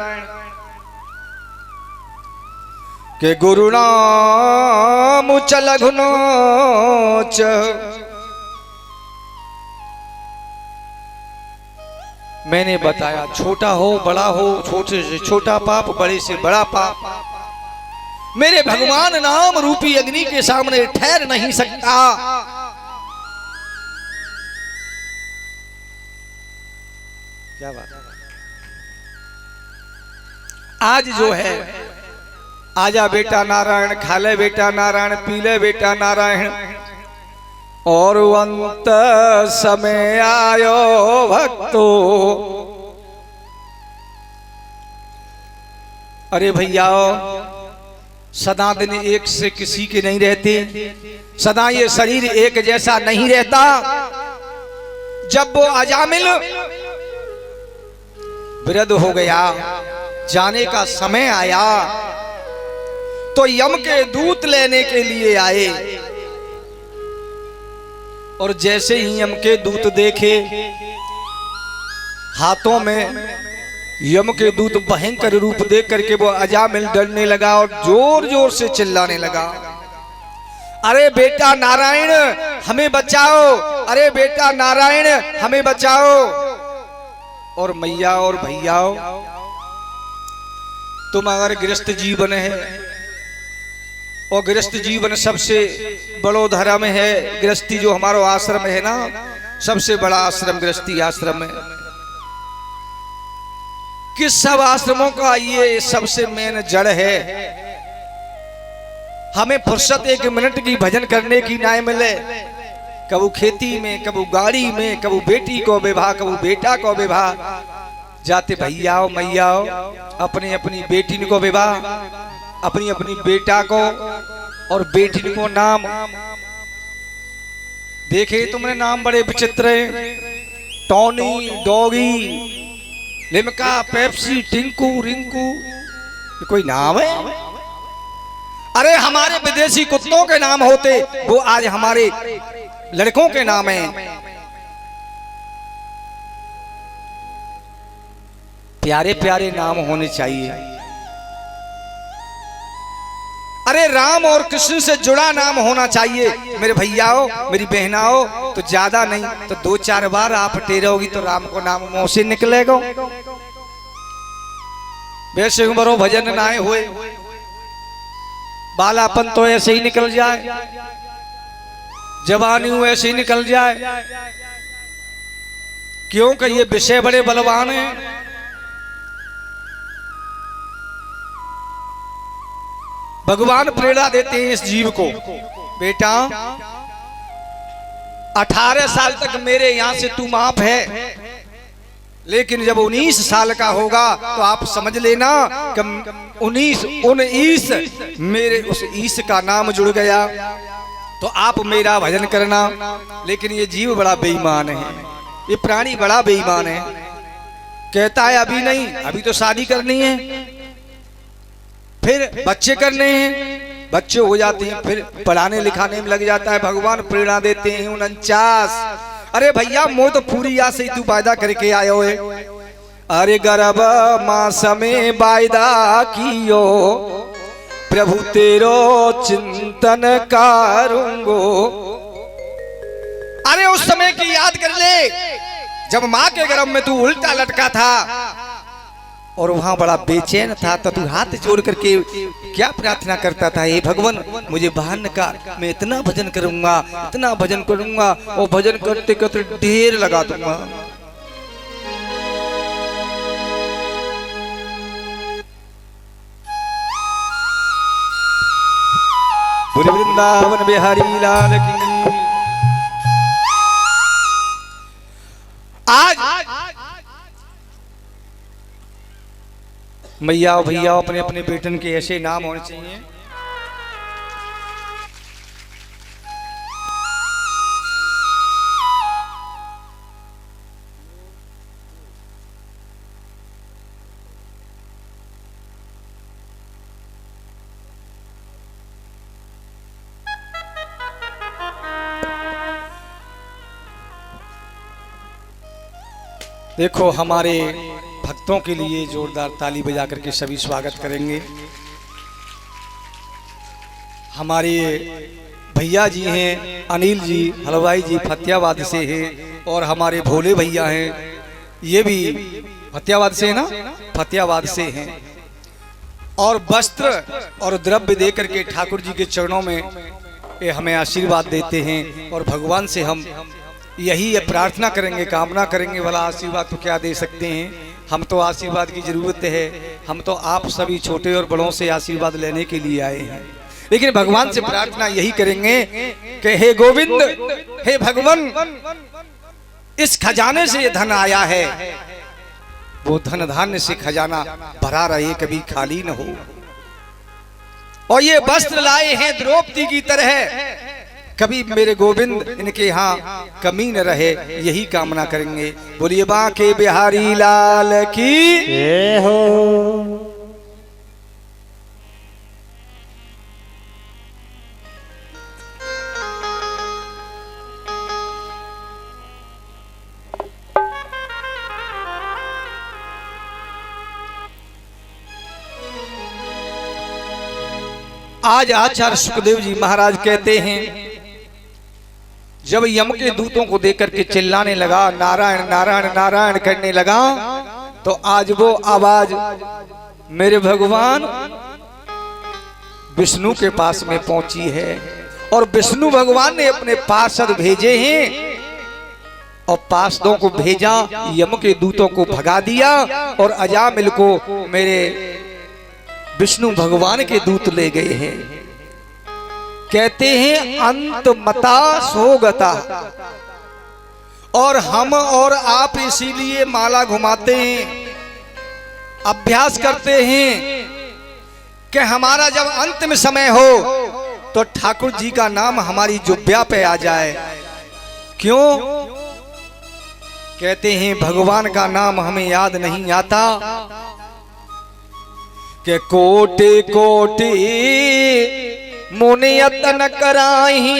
के गुरु नाम चल घुनोच। मैंने बताया छोटा हो बड़ा हो, छोटे से छोटा पाप, बड़े से बड़ा पाप, मेरे भगवान नाम रूपी अग्नि के सामने ठहर नहीं सकता। क्या बात। आज जो है आजा बेटा नारायण, खा ले बेटा नारायण, पी ले बेटा नारायण, और अंत समय आयो भक्तो। अरे भैया सदा दिन एक से किसी के नहीं रहते, सदा ये शरीर एक जैसा नहीं रहता। जब वो अजामिल वृद्ध हो गया, जाने का समय आया, तो यम के दूत लेने के लिए आए, और जैसे ही यम के दूत देखे, हाथों में यम के दूत भयंकर रूप देख करके वो अजामिल डरने लगा और जोर जोर से चिल्लाने लगा, अरे बेटा नारायण हमें बचाओ, अरे बेटा नारायण हमें बचाओ। और मैया और भैयाओ, तुम अगर गृहस्थ जीवन है, और गृहस्थ जीवन सबसे बड़ो धर्म है, गृहस्थी जो हमारा आश्रम है ना, सबसे बड़ा आश्रम गृहस्थी आश्रम है। किस सब आश्रमों का ये सबसे मेन जड़ है। हमें फुर्सत एक मिनट की भजन करने की ना मिले, कबू खेती में, कबू गाड़ी में, कबू बेटी को विवाह, कबू बेटा को विवाह, जाते भैयाओ मैयाओ अपनी अपनी बेटी को विवाह, अपनी अपनी बेटा को और बेटी को नाम। देखे तुमने नाम बड़े विचित्र हैं, Tony, doggy, Limca, Pepsi, Tinku, Rinku, ये कोई नाम है? अरे हमारे विदेशी कुत्तों के नाम होते, वो आज हमारे लड़कों के नाम हैं। प्यारे प्यारे नाम होने चाहिए। अरे राम और कृष्ण से जुड़ा नाम होना चाहिए। मेरे भैयाओ, मेरी बहनाओ, तो ज्यादा नहीं तो 2-4 बार आप टेरोगी तो राम को नाम मुंह से निकलेगा। वैसे उम्रो भजन ना हुए, बालापन तो ऐसे ही निकल जाए, जवानी हो ऐसे ही निकल जाए, क्योंकि ये विषय बड़े बलवान हैं। भगवान प्रेरणा देते हैं इस जीव को, बेटा 18 साल तक मेरे यहां से तू माफ है, लेकिन जब 19 साल का होगा तो आप समझ लेना कि 19 मेरे उस ईश का नाम जुड़ गया तो आप मेरा भजन करना। लेकिन ये जीव बड़ा बेईमान है, ये प्राणी बड़ा बेईमान है। कहता है अभी नहीं, अभी तो शादी करनी है, फिर बच्चे करने हैं, बच्चे हो जाते हैं, फिर पढ़ाने लिखाने में लग जाता है। भगवान प्रेरणा देते हैं 49। अरे भैया मोह तो पूरी आस से तू वायदा करके आयो है। अरे गर्भ मास में वायदा कियो, प्रभु तेरो चिंतन करूंगो। अरे उस समय की याद कर ले जब माँ के गर्भ में तू उल्टा लटका था और वहां बड़ा बेचैन था, तो तू हाथ जोड़ करके क्या प्रार्थना करता था, हे भगवान मुझे बाहर निकाल, मैं इतना भजन करूंगा, इतना भजन करूंगा, और भजन करते करते ढेर लगा दूंगा। बोले वृंदावन बिहारी लाल की। आज मैया भैया अपने अपने बेटन के ऐसे नाम होने चाहिए। देखो हमारे भक्तों के लिए जोरदार ताली बजा करके सभी स्वागत करेंगे। हमारे भैया जी हैं अनिल जी हलवाई जी फतेहाबाद से हैं, और हमारे भोले भैया हैं, ये भी फतेहाबाद से है ना, फतेहाबाद से हैं, और वस्त्र और द्रव्य दे करके ठाकुर जी के चरणों में ये हमें आशीर्वाद देते हैं। और भगवान से हम यही प्रार्थना करेंगे, कामना करेंगे, भला आशीर्वाद तो क्या दे सकते हैं, हम तो आशीर्वाद की जरूरत है, हम तो आप सभी छोटे और बड़ों से आशीर्वाद लेने के लिए आए हैं। लेकिन भगवान से प्रार्थना यही करेंगे कि हे गोविंद, हे भगवान, इस खजाने से ये धन आया है, वो धन धान्य से खजाना भरा रहे, कभी खाली न हो। और ये वस्त्र लाए हैं द्रौपदी की तरह, कभी मेरे गोविंद इनके यहाँ कमी न रहे, यही कामना करेंगे। बोलिए बांके बिहारी लाल की जय हो। आज आचार्य सुखदेव जी महाराज कहते हैं, जब यम के दूतों को देख करके चिल्लाने लगा, नारायण नारायण नारायण करने लगा, तो आज वो आवाज मेरे भगवान विष्णु के पास में पहुंची है। और विष्णु भगवान ने अपने पार्षद भेजे हैं, और पार्षदों को भेजा, यम के दूतों को भगा दिया, और अजामिल को मेरे विष्णु भगवान के दूत ले गए हैं। कहते हैं अंत मता सोगता, और हम और आप इसीलिए माला घुमाते हैं, अभ्यास करते हैं कि हमारा जब अंतिम समय हो तो ठाकुर जी का नाम हमारी जुब्बा पे आ जाए। क्यों? कहते हैं भगवान का नाम हमें याद नहीं आता कि कोटि कोटि मुनि यतन कराही,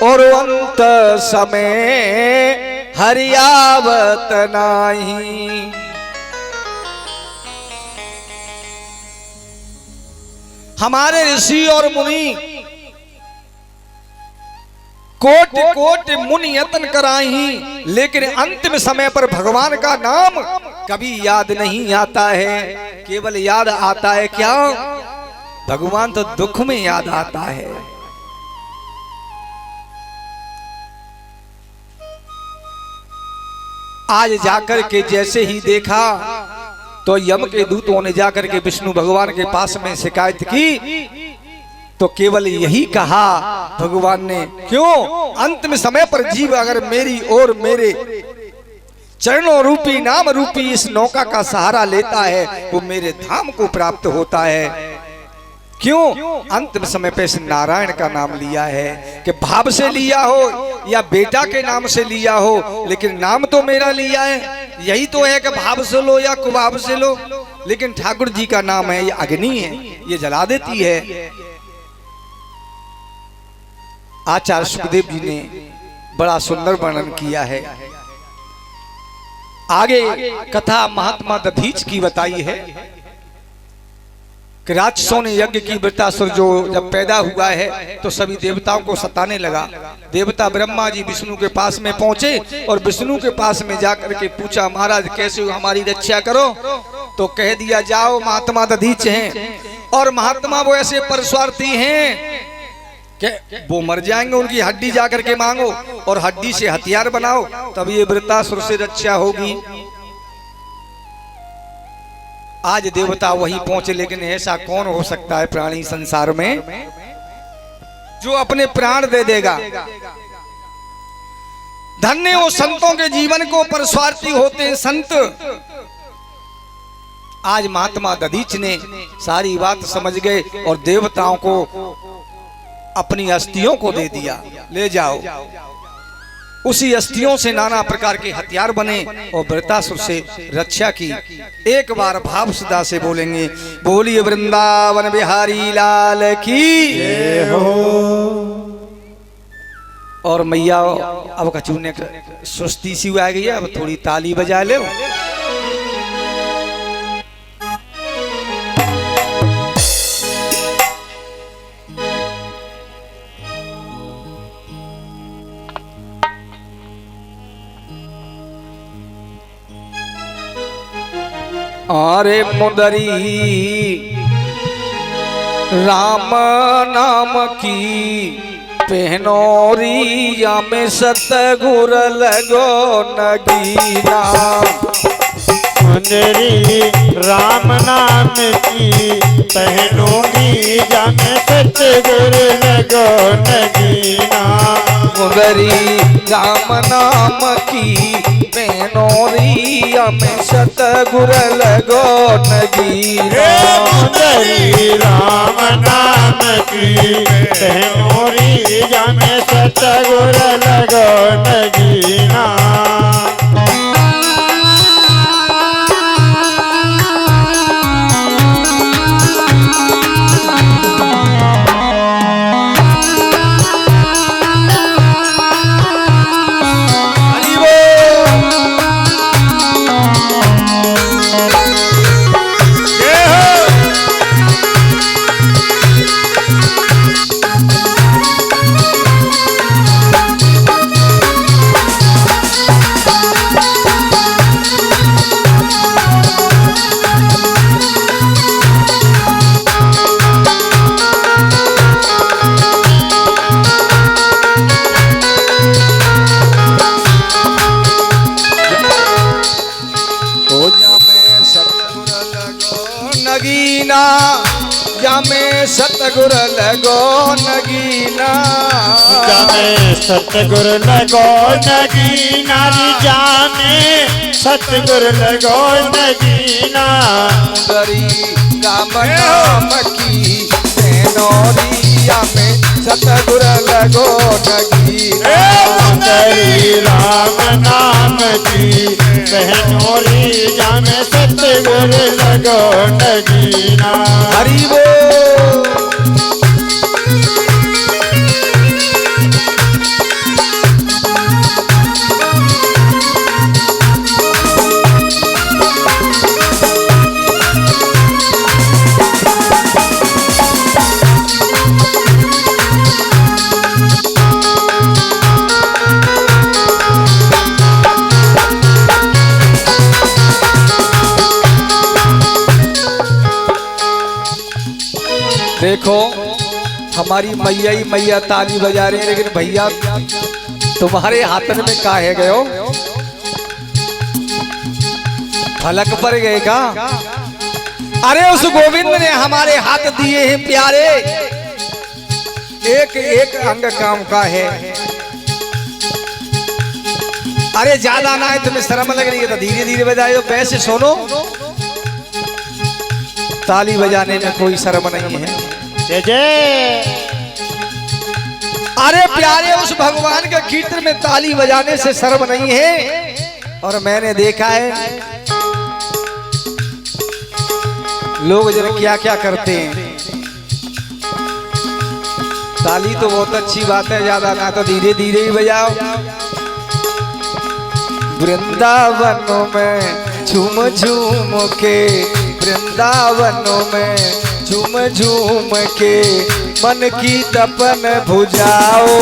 और अंत समय हरियावत नाही। हमारे ऋषि और मुनि कोट कोट मुनि यतन कराही, लेकिन अंतिम समय पर भगवान का नाम कभी याद नहीं आता है। केवल याद आता है क्या? भगवान तो दुख में याद आता है। आज जाकर के जैसे ही देखा तो यम के दूतों ने जाकर के विष्णु भगवान के पास में शिकायत की, तो केवल यही कहा भगवान ने, क्यों? अंतिम समय पर जीव अगर मेरी और मेरे चरणों रूपी नाम रूपी इस नौका का सहारा लेता है, वो मेरे धाम को प्राप्त होता है। क्यों? अंतिम समय पे इस नारायण का नाम लिया है, कि भाव से लिया हो या बेटा के नाम से लिया हो, लेकिन नाम तो मेरा लिया है। यही तो है कि भाव से लो या कुभाव से लो, लेकिन ठाकुर जी का नाम है, ये अग्नि है, ये जला देती है। आचार्य सुखदेव जी ने बड़ा सुंदर वर्णन किया है। आगे कथा महात्मा दधीच की बताई है। कि राक्षसों ने यज्ञ की, वृत्रासुर जो जब पैदा हुआ है तो सभी देवताओं को सताने लगा। देवता ब्रह्मा जी विष्णु के पास में पहुंचे और विष्णु के पास में जाकर के पूछा, महाराज कैसे हमारी रक्षा करो। तो कह दिया, जाओ महात्मा दधीच हैं और महात्मा वो ऐसे परस्वार्थी हैं कि वो मर जाएंगे, उनकी हड्डी जाकर के मांगो और हड्डी से हथियार बनाओ, तब ये वृत्रासुर से रक्षा होगी। आज देवता वही पहुंचे, लेकिन ऐसा कौन हो सकता है प्राणी संसार में जो अपने प्राण दे देगा। धन्य वो संतों के जीवन को, परस्वार्थी होते हैं संत। आज महात्मा दधीच ने सारी बात समझ गए और देवताओं को अपनी अस्थियों को दे दिया, ले जाओ। उसी अस्थियों से नाना प्रकार के हथियार बने और वृत्रासुर से रक्षा की। एक बार भाव सदा से बोलेंगे, बोलिए वृंदावन बिहारी लाल की जय हो। और मैया अब कचूने सुस्ती सी आ गई है, अब थोड़ी ताली बजा ले। अरे मुदरी राम नाम की पहनोरिया में सतगुर लगो नगीना। मुदरी राम नाम की पहनोगी जम सतगुर लगो नगीना। मुदरी राम नाम की पहनोरिया में सतगुर लगो नगीना। मुदरी राम नाम की पहनोरी जम सतगुर लगो नगीना। जामे सतगुर लगो नगीना। जामे सतगुर लगो नगीना। जामे सतगुर लगो नगीना। मुदरी राम नाम की पहनोरिया में सतगुर लगो नगीना। मुदरी राम नाम की पहनोरी जामे सतगुर लगो नगीना। हरि बोल। देखो हमारी मैया ही मैया ताली बजा रहे हैं, लेकिन भैया तुम्हारे हाथन में काहे गए हो? फलक पर गए का? अरे उस गोविंद ने हमारे हाथ दिए हैं प्यारे, एक एक अंग काम का है। अरे ज्यादा ना है, तुम्हें शर्म लग रही है तो धीरे धीरे बजाए। वैसे सुनो, ताली बजाने में कोई शर्म नहीं है। जय जय। अरे प्यारे, उस भगवान के कीर्तन में ताली बजाने से शर्म नहीं है। और मैंने देखा है लोग जरा क्या क्या करते हैं। ताली तो बहुत अच्छी बात है, ज्यादा ना तो धीरे धीरे ही बजाओ। वृंदावनों में झूम झूम के, वृंदावनों में झूम झूम के मन की तपन बुझाओ।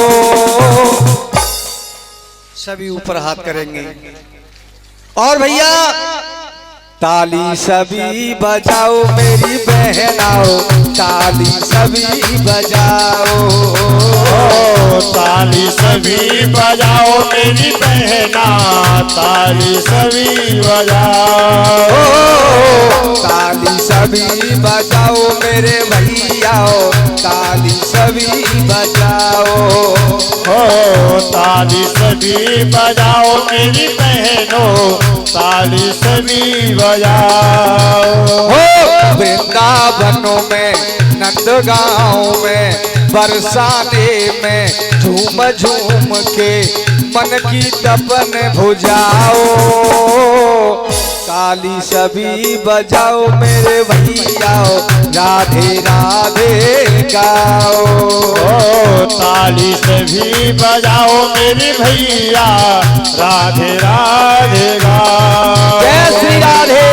सभी ऊपर हाथ करेंगे और भैया ताली सभी बजाओ मेरी बहनाओ, ताली सभी बजाओ। ताली सभी बजाओ मेरी बहना, ताली सभी बजाओ। ताली सभी बजाओ मेरे भैयाओ, ताली सभी बजाओ। ताली सभी बजाओ मेरी बहनों, ताली सभी बजाओ। वृंदावनों में नंदगांव में बरसाने में झूम झूम के मन की तपन बुझाओ। ताली सभी बजाओ मेरे भैयाओ, राधे राधे गाओ। ताली सभी बजाओ मेरे भैया, राधे राधे गाओ। जय श्री राधे।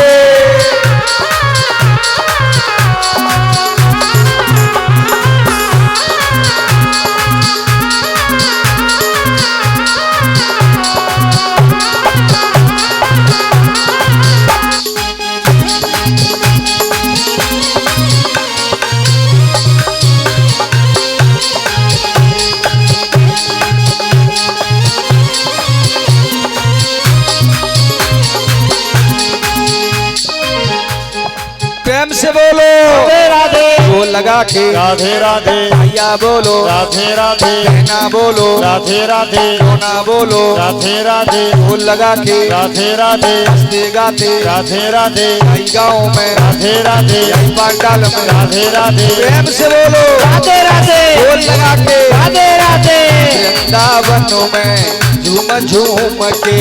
प्रेम से बोलो राधे राधे। बोल लगा के राधे राधे। भैया बोलो राधे राधे। बहना बोलो राधे राधे। सोना बोलो राधे राधे। बोल लगा के राधे राधे। हंसते गाते राधे राधे। आई गाँव में राधे राधे। आई पांडाल में राधे राधे। प्रेम से बोलो राधे राधे। बोल लगा के राधे राधे। वृंदावनों में झूम झूम के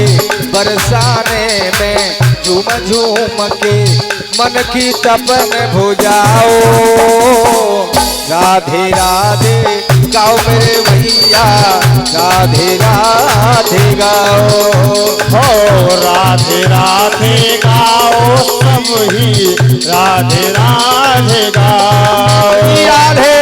बरसाने में झूम झूम के मन की तपन बुझाओ। राधे राधे गाओ मेरे भैया, राधे राधे गाओ। राधे राधे गाओ सब ही, राधे राधे गाओ। राधे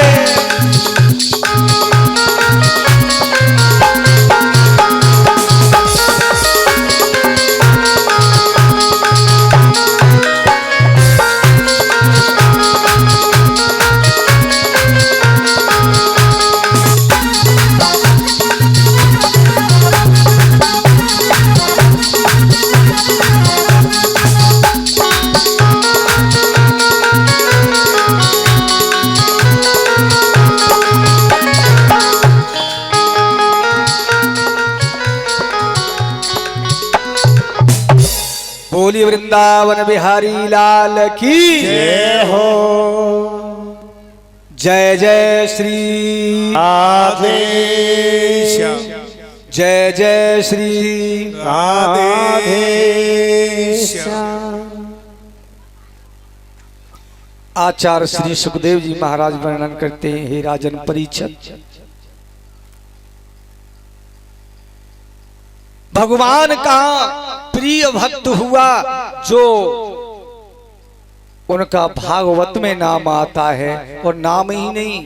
बोली वृंदावन बिहारी लाल की जय हो। जय जय श्री राधे जय जय श्री राधे। आचार्य श्री सुखदेव जी महाराज वर्णन करते हैं, हे राजन परीक्षित, भगवान का प्रिय भक्त हुआ जो उनका भागवत में नाम आता है, और नाम ही नहीं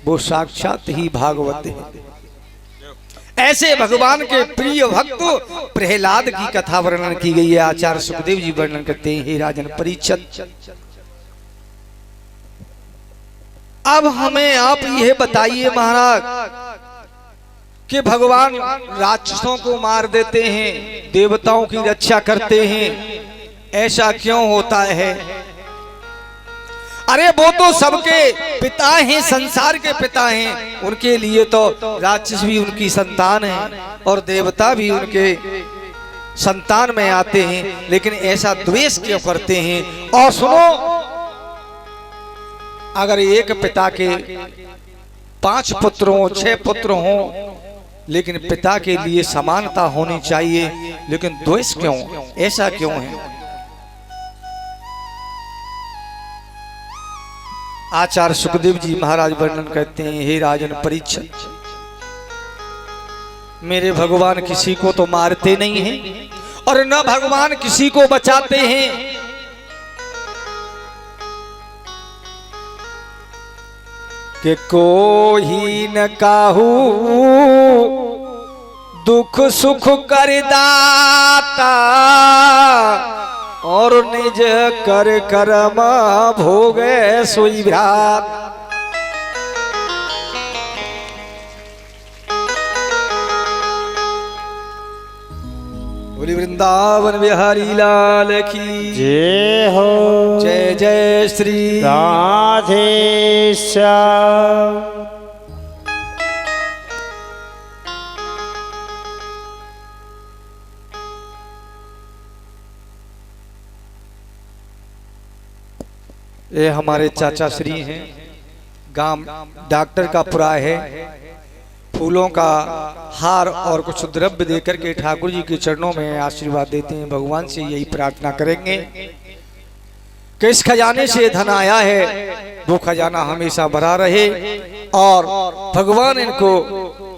वो साक्षात ही भागवत है। ऐसे भगवान के प्रिय भक्त प्रहलाद की कथा वर्णन की गई है। आचार्य सुखदेव जी वर्णन करते हैं, हे राजन परीक्षित, अब हमें आप यह बताइए महाराज कि भगवान राक्षसों को मार देते हैं, देवताओं की रक्षा करते हैं, ऐसा क्यों होता है? अरे वो तो सबके पिता हैं, संसार के पिता हैं, उनके लिए तो राक्षस भी उनकी संतान है और देवता भी उनके संतान में आते हैं, लेकिन ऐसा द्वेष क्यों करते हैं? और सुनो, अगर एक पिता के 5 पुत्र हों, 6 पुत्र हों, लेकिन पिता के लिए समानता होनी चाहिए, लेकिन द्वेष क्यों? ऐसा क्यों है? आचार्य सुखदेव जी महाराज वर्णन करते हैं, हे राजन परीक्षित, मेरे भगवान किसी को तो मारते नहीं हैं और न भगवान किसी को बचाते हैं। कि कोई न काहू दुख सुख कर दाता और निज कर कर्म भोगे सोई भ्रात। बोली वृंदावन बिहारी लाल की जय हो। जय जय श्री राधे श्याम। ये हमारे चाचा श्री हैं, गांव डॉक्टर का पुरा है। फूलों का हार और कुछ द्रव्य देकर के ठाकुर जी के चरणों में आशीर्वाद देते हैं। भगवान से यही प्रार्थना करेंगे कि इस खजाने से धन आया है वो खजाना हमेशा भरा रहे और भगवान इनको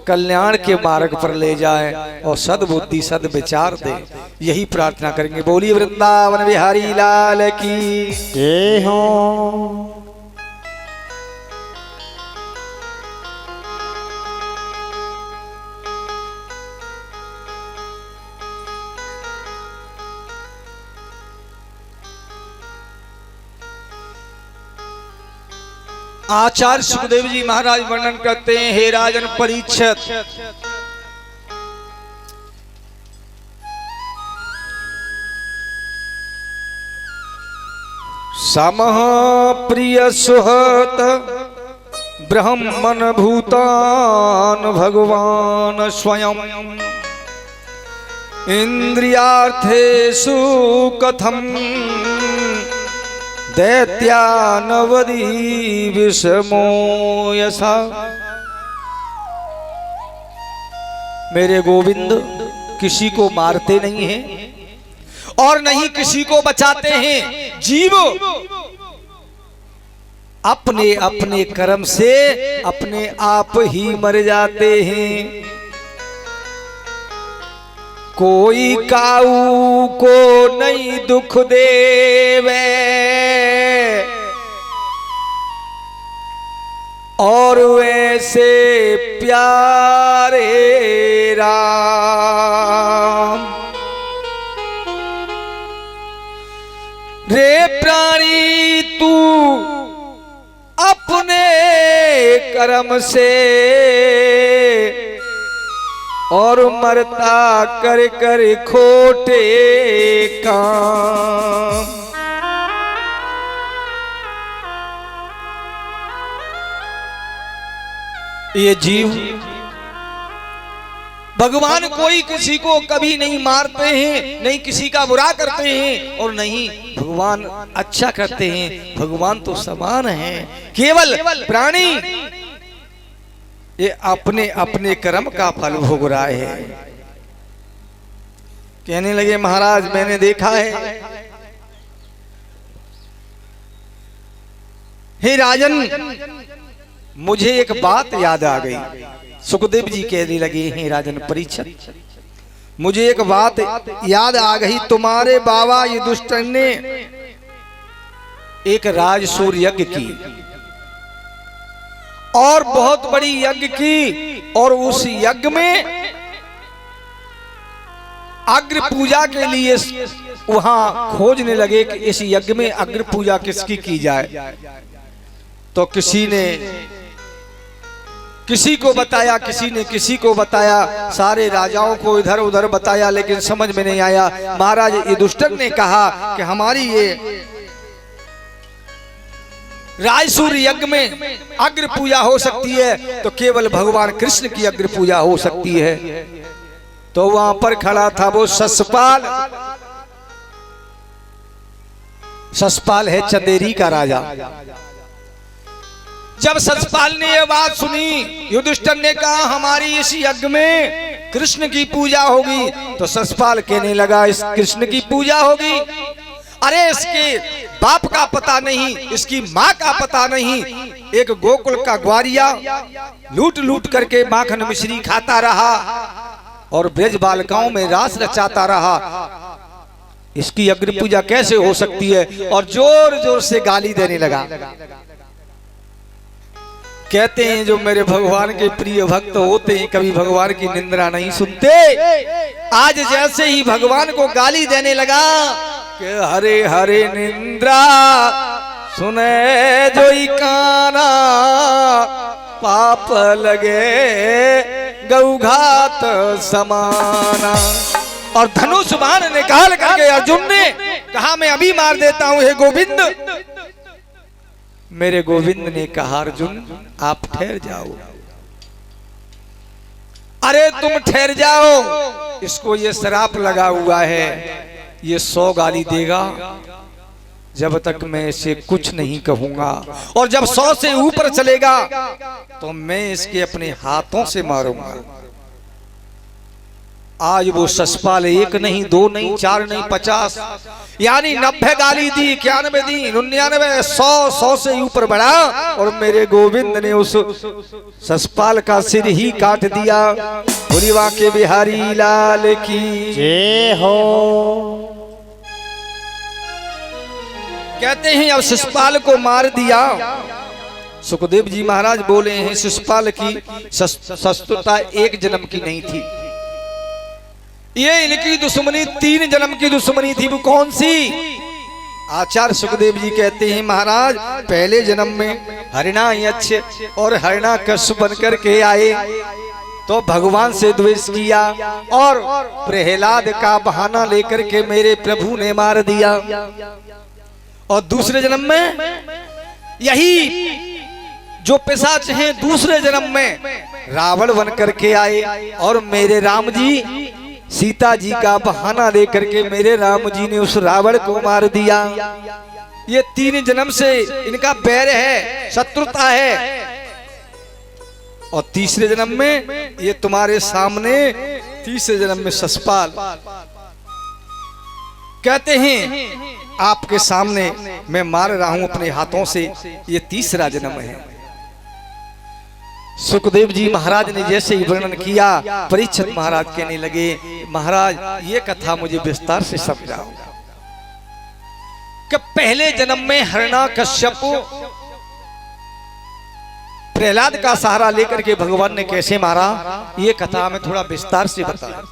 कल्याण के मार्ग पर ले जाए और सद्बुद्धि सद्विचार दे, यही प्रार्थना करेंगे। बोलिए वृंदावन बिहारी लाल की जय हो। आचार्य सुखदेव जी महाराज वर्णन करते हैं, हे राजन परीक्षित, समः प्रिय सुहत ब्रह्मन भूतान भगवान स्वयं इंद्रियार्थेषु कथम दैत्यानवधि विषमो यसा। मेरे गोविंद किसी को मारते नहीं हैं और नहीं किसी को बचाते हैं। जीव अपने अपने कर्म से अपने आप ही मर जाते हैं। कोई काऊ को नहीं दुख देवे और वैसे प्यारे राम। रे प्राणी तू अपने कर्म से और मरता कर कर खोटे काम। ये जीव भगवान कोई किसी को कभी नहीं मारते हैं, नहीं किसी का बुरा करते हैं और नहीं भगवान अच्छा करते हैं। भगवान तो समान हैं, केवल प्राणी ये अपने अपने कर्म का फल भोग रहा है। कहने लगे महाराज मैंने देखा है, हे राजन मुझे एक बात याद आ गई। सुखदेव जी कहने लगे, हे राजन परीक्षित मुझे एक बात याद आ गई। तुम्हारे बाबा युधिष्ठिर ने एक राजसूर यज्ञ की और बहुत बड़ी यज्ञ की और उस यज्ञ में अग्र पूजा के लिए वहां खोजने लगे कि इस यज्ञ में अग्र पूजा किसकी की जाए। तो किसी ने किसी को बताया, किसी ने किसी को बताया, सारे राजाओं को इधर उधर बताया लेकिन समझ में नहीं आया। महाराज युधिष्ठिर ने कहा कि हमारी ये राजसूर यज्ञ में अग्र पूजा हो सकती है तो केवल भगवान कृष्ण की अग्र पूजा हो सकती है। तो वहां पर खड़ा था वो ससपाल। ससपाल है चंदेरी का राजा। जब ससपाल ने यह बात सुनी, युधिष्ठिर ने कहा हमारी इस यज्ञ में कृष्ण की पूजा होगी। तो ससपाल कहने लगा इस कृष्ण की पूजा होगी, अरे इसके बाप का पता नहीं, इसकी माँ का पता नहीं। एक गोकुल का ग्वारिया लूट लूट करके माखन मिश्री खाता रहा और ब्रज बालिकाओं में रास रचाता रहा। इसकी अग्र पूजा कैसे हो सकती है? और जोर जोर से गाली देने लगा। कहते हैं जो मेरे भगवान के प्रिय भक्त होते हैं कभी भगवान की निंदा नहीं सुनते। आज जैसे ही भगवान को गाली देने लगा कि हरे हरे निंद्रा सुने जो काना पाप लगे गौघात समाना। और धनुष बाण निकाल करके अर्जुन ने कहा मैं अभी मार देता हूं हे गोविंद। मेरे गोविंद ने कहा अर्जुन आप ठहर जाओ। अरे तुम ठहर जाओ, इसको ये श्राप लगा हुआ है, ये 100 गाली देगा जब तक मैं इसे कुछ नहीं कहूंगा, और जब 100 से ऊपर चलेगा तो मैं इसके अपने हाथों से मारूंगा। आज वो ससपाल 1 नहीं 2 नहीं 4 नहीं 50 यानी 90 गाली दी, 91 दी, 99 100 से ऊपर बढ़ा और मेरे गोविंद ने उस ससपाल का सिर ही काट दिया। भुरिवा के बिहारी लाल की जय हो। कहते हैं अब शिशुपाल को मार दिया। सुखदेव जी महाराज बोले हैं शिशुपाल की शस्त्रता 1 जन्म की नहीं थी, ये इनकी दुश्मनी 3 जन्म की दुश्मनी थी। वो कौन सी? आचार्य सुखदेव जी कहते हैं महाराज पहले जन्म में हिरण्याक्ष और हिरण्यकश्यप बनकर के आए तो भगवान से द्वेष किया और प्रहलाद का बहाना लेकर के मेरे प्रभु ने मार दिया। और दूसरे जन्म में यही जो पिशाच हैं दूसरे जन्म में रावण बन करके आए और मेरे राम जी सीता जी का बहाना लेकर के मेरे राम जी ने उस रावण को मार दिया। ये 3 जन्म से इनका बैर है, शत्रुता है। और तीसरे जन्म में ये तुम्हारे सामने, तीसरे जन्म में ससपाल कहते हैं आपके सामने मैं मार रहा हूं अपने हाथों से, ये तीसरा जन्म है। सुखदेव जी महाराज ने जैसे ही वर्णन किया परीक्षित महाराज कहने लगे महाराज ये कथा मुझे विस्तार से समझाओ कि पहले जन्म में हिरण्यकश्यप प्रहलाद का सहारा लेकर के भगवान ने कैसे मारा, ये कथा में थोड़ा विस्तार से बताया।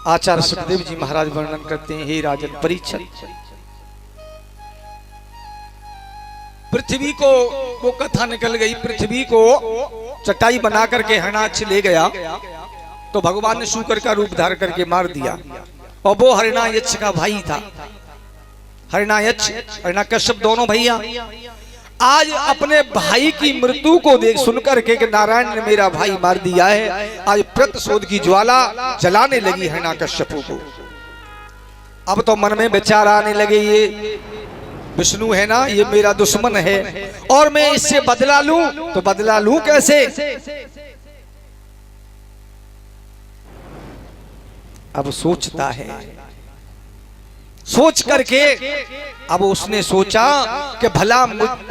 आचार्य सुखदेव जी महाराज वर्णन करते हैं हे राजन परीक्षित, पृथ्वी को वो कथा निकल गई, पृथ्वी को चटाई बना करके हिरण्याक्ष ले गया तो भगवान ने शूकर का रूप धार करके मार दिया। और वो हिरण्याक्ष का भाई था, हिरण्याक्ष हिरण्यकश्यप दोनों भैया। आज अपने भाई की मृत्यु को देख सुनकर के कि नारायण ने मेरा भाई मार दिया है, आज प्रतिशोध की ज्वाला जलाने लगी हिरण्याकश्यप को। अब तो मन में विचार आने लगे ये विष्णु है ना, ये मेरा दुश्मन है और मैं इससे बदला लूं तो बदला लूं कैसे। अब सोचता है, सोच करके अब उसने सोचा कि भला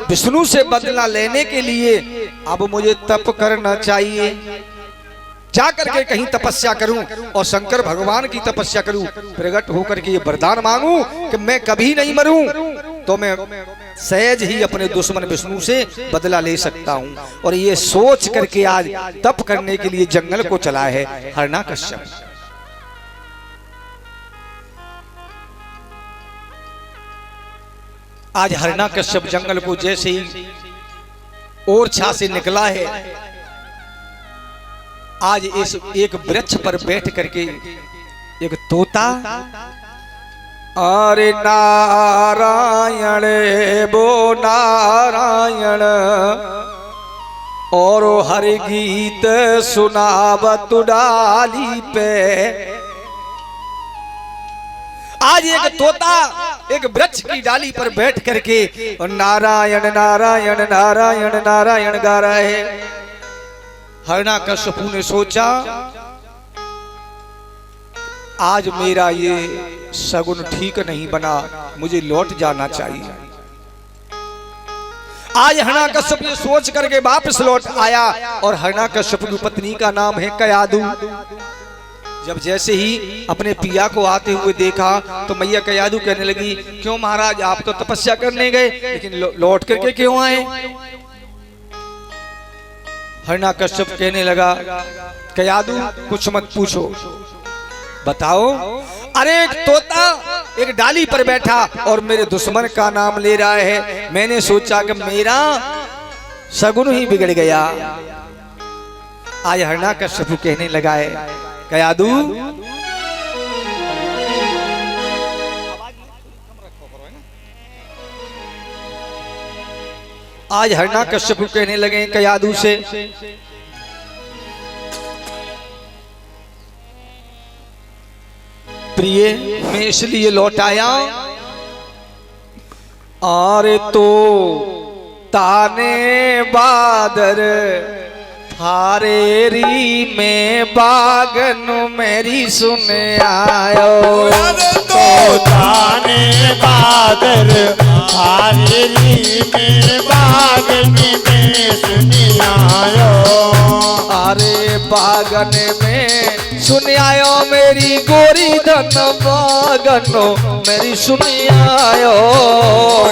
विष्णु से बदला लेने के लिए अब मुझे तप करना चाहिए, जा करके कहीं तपस्या करूं और शंकर भगवान की तपस्या करूं, प्रकट होकर के ये वरदान मांगूं कि मैं कभी नहीं मरूं तो मैं सहज ही अपने दुश्मन विष्णु से बदला ले सकता हूं। और ये सोच करके आज तप करने के लिए जंगल को चला है हिरण्याकश्यप। आज हिरण्याकश्यप जंगल को जैसे ही ओरछा से निकला है, आज इस एक वृक्ष पर बैठ करके एक तोता अरे नारायण बो नारायण और हरि गीत सुनावत डाली पे। आज एक तोता एक वृक्ष की डाली पर बैठ करके नारायण नारायण नारायण नारायण गा रहा है। हिरण्याकश्यप ने सोचा आज मेरा ये सगुन ठीक नहीं बना, मुझे लौट जाना चाहिए। आज हिरण्याकश्यप ने सोच करके वापस लौट आया और हिरण्याकश्यप की पत्नी का नाम है कयाधु। जब जैसे ही अपने पिया को आते हुए देखा तो मैया कयादू कहने लगी, क्यों महाराज आप तो तपस्या करने गए लेकिन लौट करके क्यों आए? हिरण्यकश्यप कहने लगा, कयादू कुछ मत पूछो, बताओ। अरे एक तोता एक डाली पर बैठा और मेरे दुश्मन का नाम ले रहा है, मैंने सोचा कि मेरा सगुन ही बिगड़ गया। आज हिरण्यकश्यप कहने लगा है, कयादू आज हिरण्यकश्यप कहने लगे कयादू से, प्रिय मैं इसलिए लौट आया, और तो ताने बादर हारेरी में बागन मेरी सुन आयो। तो ताने बादर हारेरी में बागन में सुन आयो। अरे बागन में सुन आयो मेरी गोरी धन बागनो मेरी सुन आयो।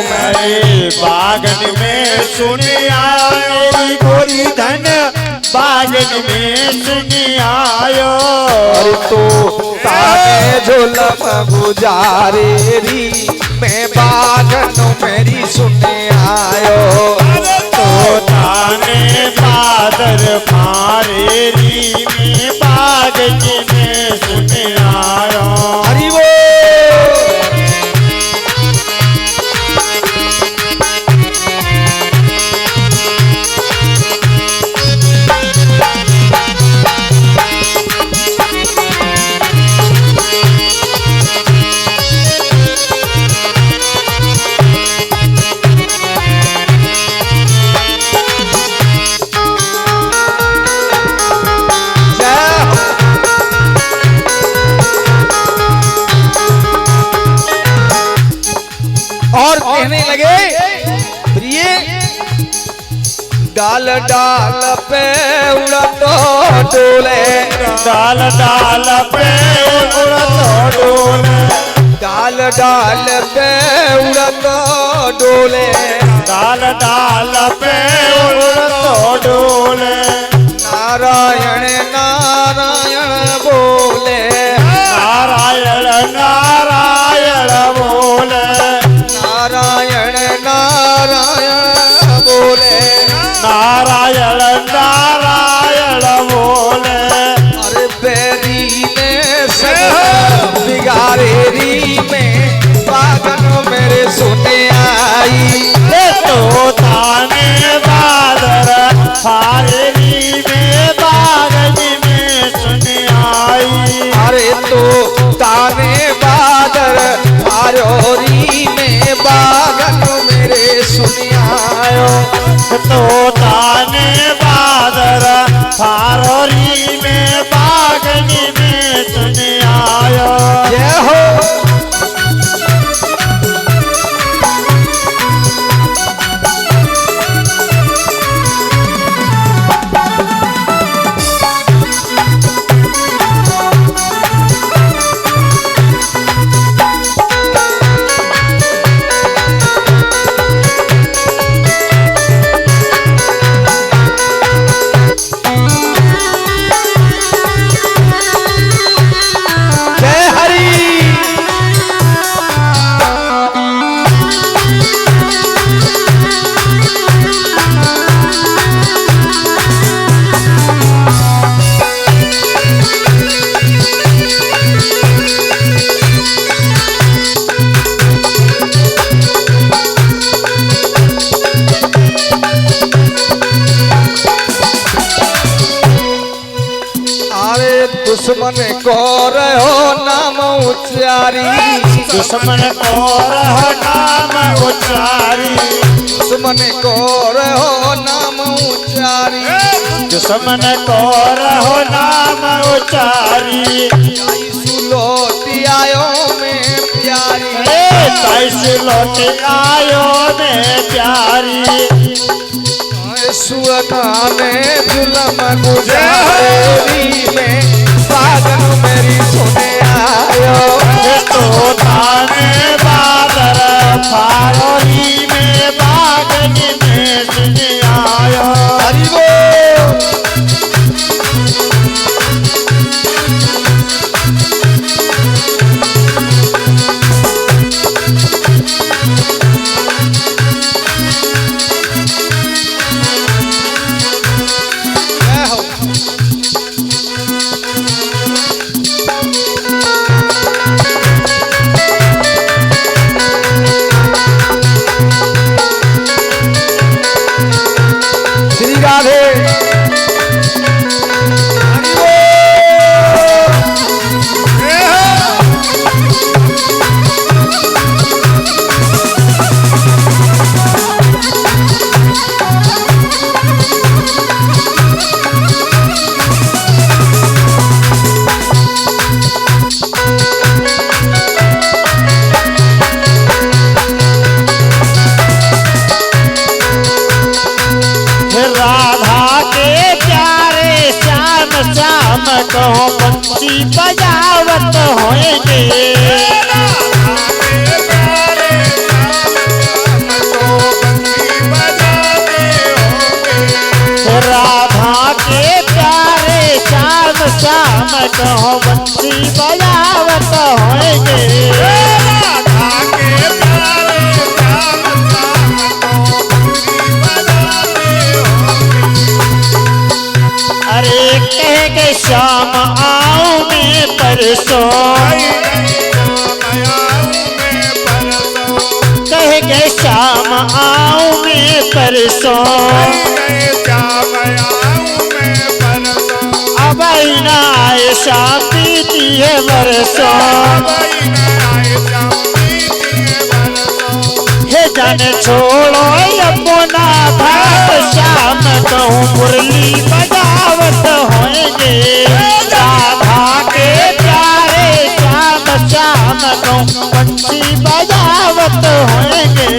मेरे बागन में सुन आयो मेरी गोरी धन बागन में सुन आयो। अरे तो ताने झोलम गुजारे री मैं बागनो मेरी सुन आयो। तो ताने बादर फारे री में बागन में सुन आयो। हरि वो और कहने लगे, प्रिय डाल डाल पे उड़त डोले, डाल डाल पे उड़त डोले, डाल डाल पे उड़त डोले, डाल डाल पे उड़त डोले। नारायण नारायण बोले, नारायण नारायण बोले, नारायण नारायण बोले, नारायण नारायण बोले। अरे बैरी ने सब बिगाड़े री में बागन मेरे सुने आई। तो ताने बादर हारे री में बागन में सुन आई। अरे तो ताने बादर हारोरी में बागन मेरे सुन आयो। तो ताने बादर हारोरी में बागन में सुन आयो। जय हो दुश्मन को रहो नाम उच्चारी, दुश्मन को रहो नाम उच्चारी, दुश्मन को रहो नाम उच्चारी, दुश्मन को रहो नाम उच्चारी। सुलोटी आयो में प्यारी, लौट आयो में प्यारी। सुअना में जुलम गुजारी में बागन मेरी कहूँ बंसी बजावत होएंगे। राधा के प्यारे श्याम श्याम कहूँ बंसी बजावत होएंगे। अरे कह के शाम आऊं मैं परसों, कह के शाम आऊं मैं परसों, अब ना आए शाम बीती है बरसों। हे जाने छोड़ो अपना भाग श्याम कहूँ मुरली बजावत होएंगे। राधा के प्यारे श्याम श्याम कहूँ बंसी बजावत होएंगे।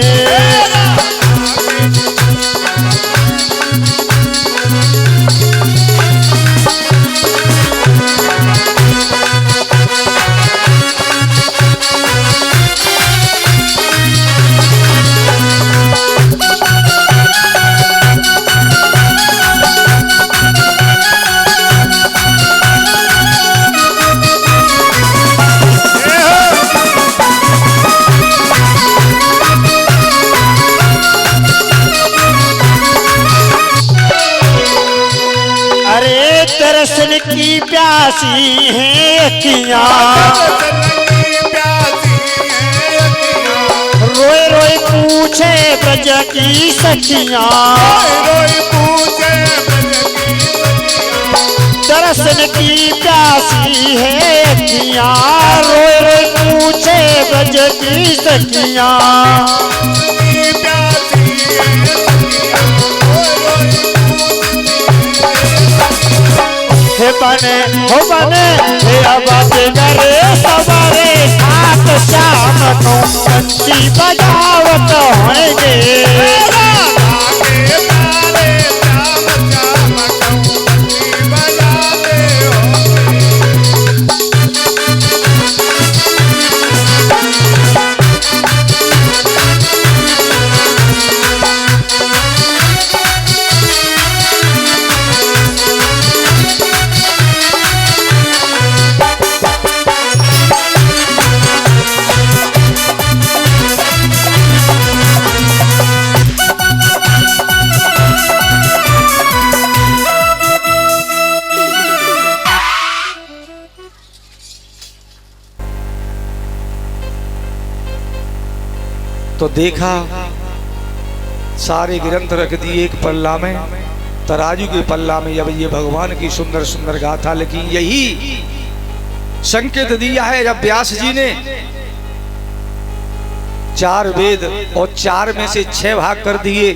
दर्शन की प्यासी है अखियाँ, रोए रोए पूछे ब्रज की सखियाँ। दर्शन की प्यासी है अखियाँ, रोए रोए पूछे ब्रज की सखियाँ। हे बने हो बने हे अब करे सवारे साथ श्याम को बंसी बजावत होएंगे। तो देखा सारे ग्रंथ रख दिए एक पल्ला में, तराजू के पल्ला में। अब ये भगवान की सुंदर सुंदर गाथा लिखी, यही संकेत दिया है जब व्यास जी ने 4 वेद और 4 में से 6 भाग कर दिए।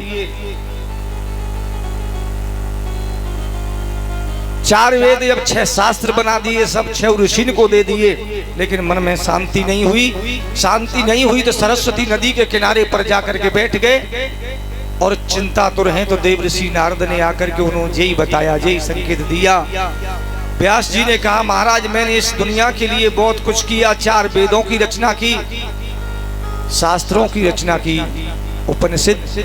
4 वेद जब 6 शास्त्र बना दिए, सब 6 ऋषि को दे दिए, लेकिन मन में शांति नहीं हुई। शांति नहीं हुई तो सरस्वती नदी के किनारे पर जाकर के बैठ गए और चिंता तो रहे। तो देव ऋषि नारद ने आकर के उन्होंने यही बताया, यही संकेत दिया। व्यास जी ने कहा महाराज मैंने इस दुनिया के लिए बहुत कुछ किया, 4 वेदों की रचना की, शास्त्रों की रचना की, उपनिषद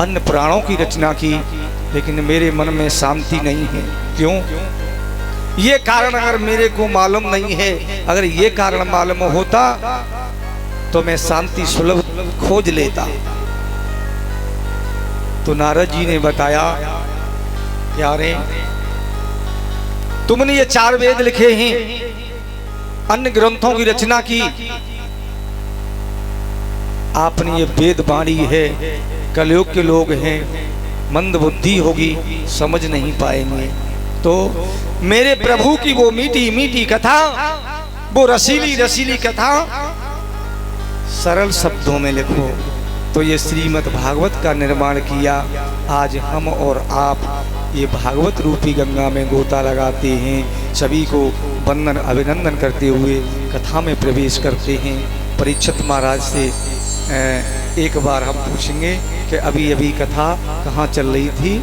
अन्य पुराणों की रचना की, लेकिन मेरे मन में शांति नहीं है। क्यों? ये कारण अगर मेरे को मालूम नहीं है, अगर ये कारण मालूम होता तो मैं शांति सुलभ खोज लेता। तो नारद जी ने बताया यारे तुमने ये 4 वेद लिखे हैं, अन्य ग्रंथों की रचना की, आपने ये वेद बाणी है, कलयुग के लोग हैं, मंद बुद्धि होगी, समझ नहीं पाएंगे। तो मेरे प्रभु की वो मीठी मीठी कथा, वो रसीली रसीली कथा सरल शब्दों में लिखो। तो ये श्रीमद् भागवत का निर्माण किया। आज हम और आप ये भागवत रूपी गंगा में गोता लगाते हैं। सभी को वंदन अभिनंदन करते हुए कथा में प्रवेश करते हैं। परीक्षित महाराज से एक बार हम पूछेंगे कि अभी अभी कथा कहाँ चल रही थी,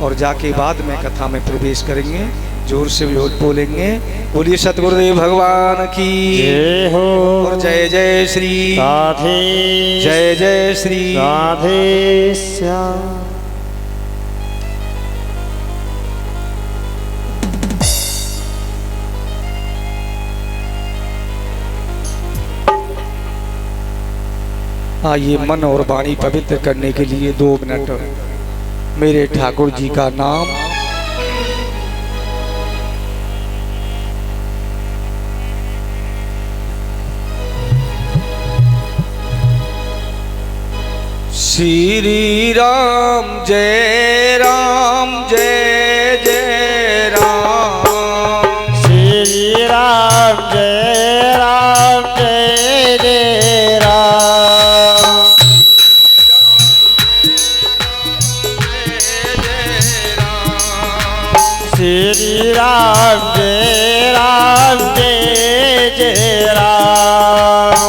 और जाके बाद में कथा में प्रवेश करेंगे। जोर से बोलेंगे। बोलिए सतगुरुदेव भगवान की जय हो। और जय जय श्री राधे जय जय श्री राधे श्याम। आइए मन और वाणी पवित्र करने के लिए 2 मिनट मेरे ठाकुर जी का नाम श्री राम जय जय राम। श्री राम जय जय राम। श्री राम जय जय राम।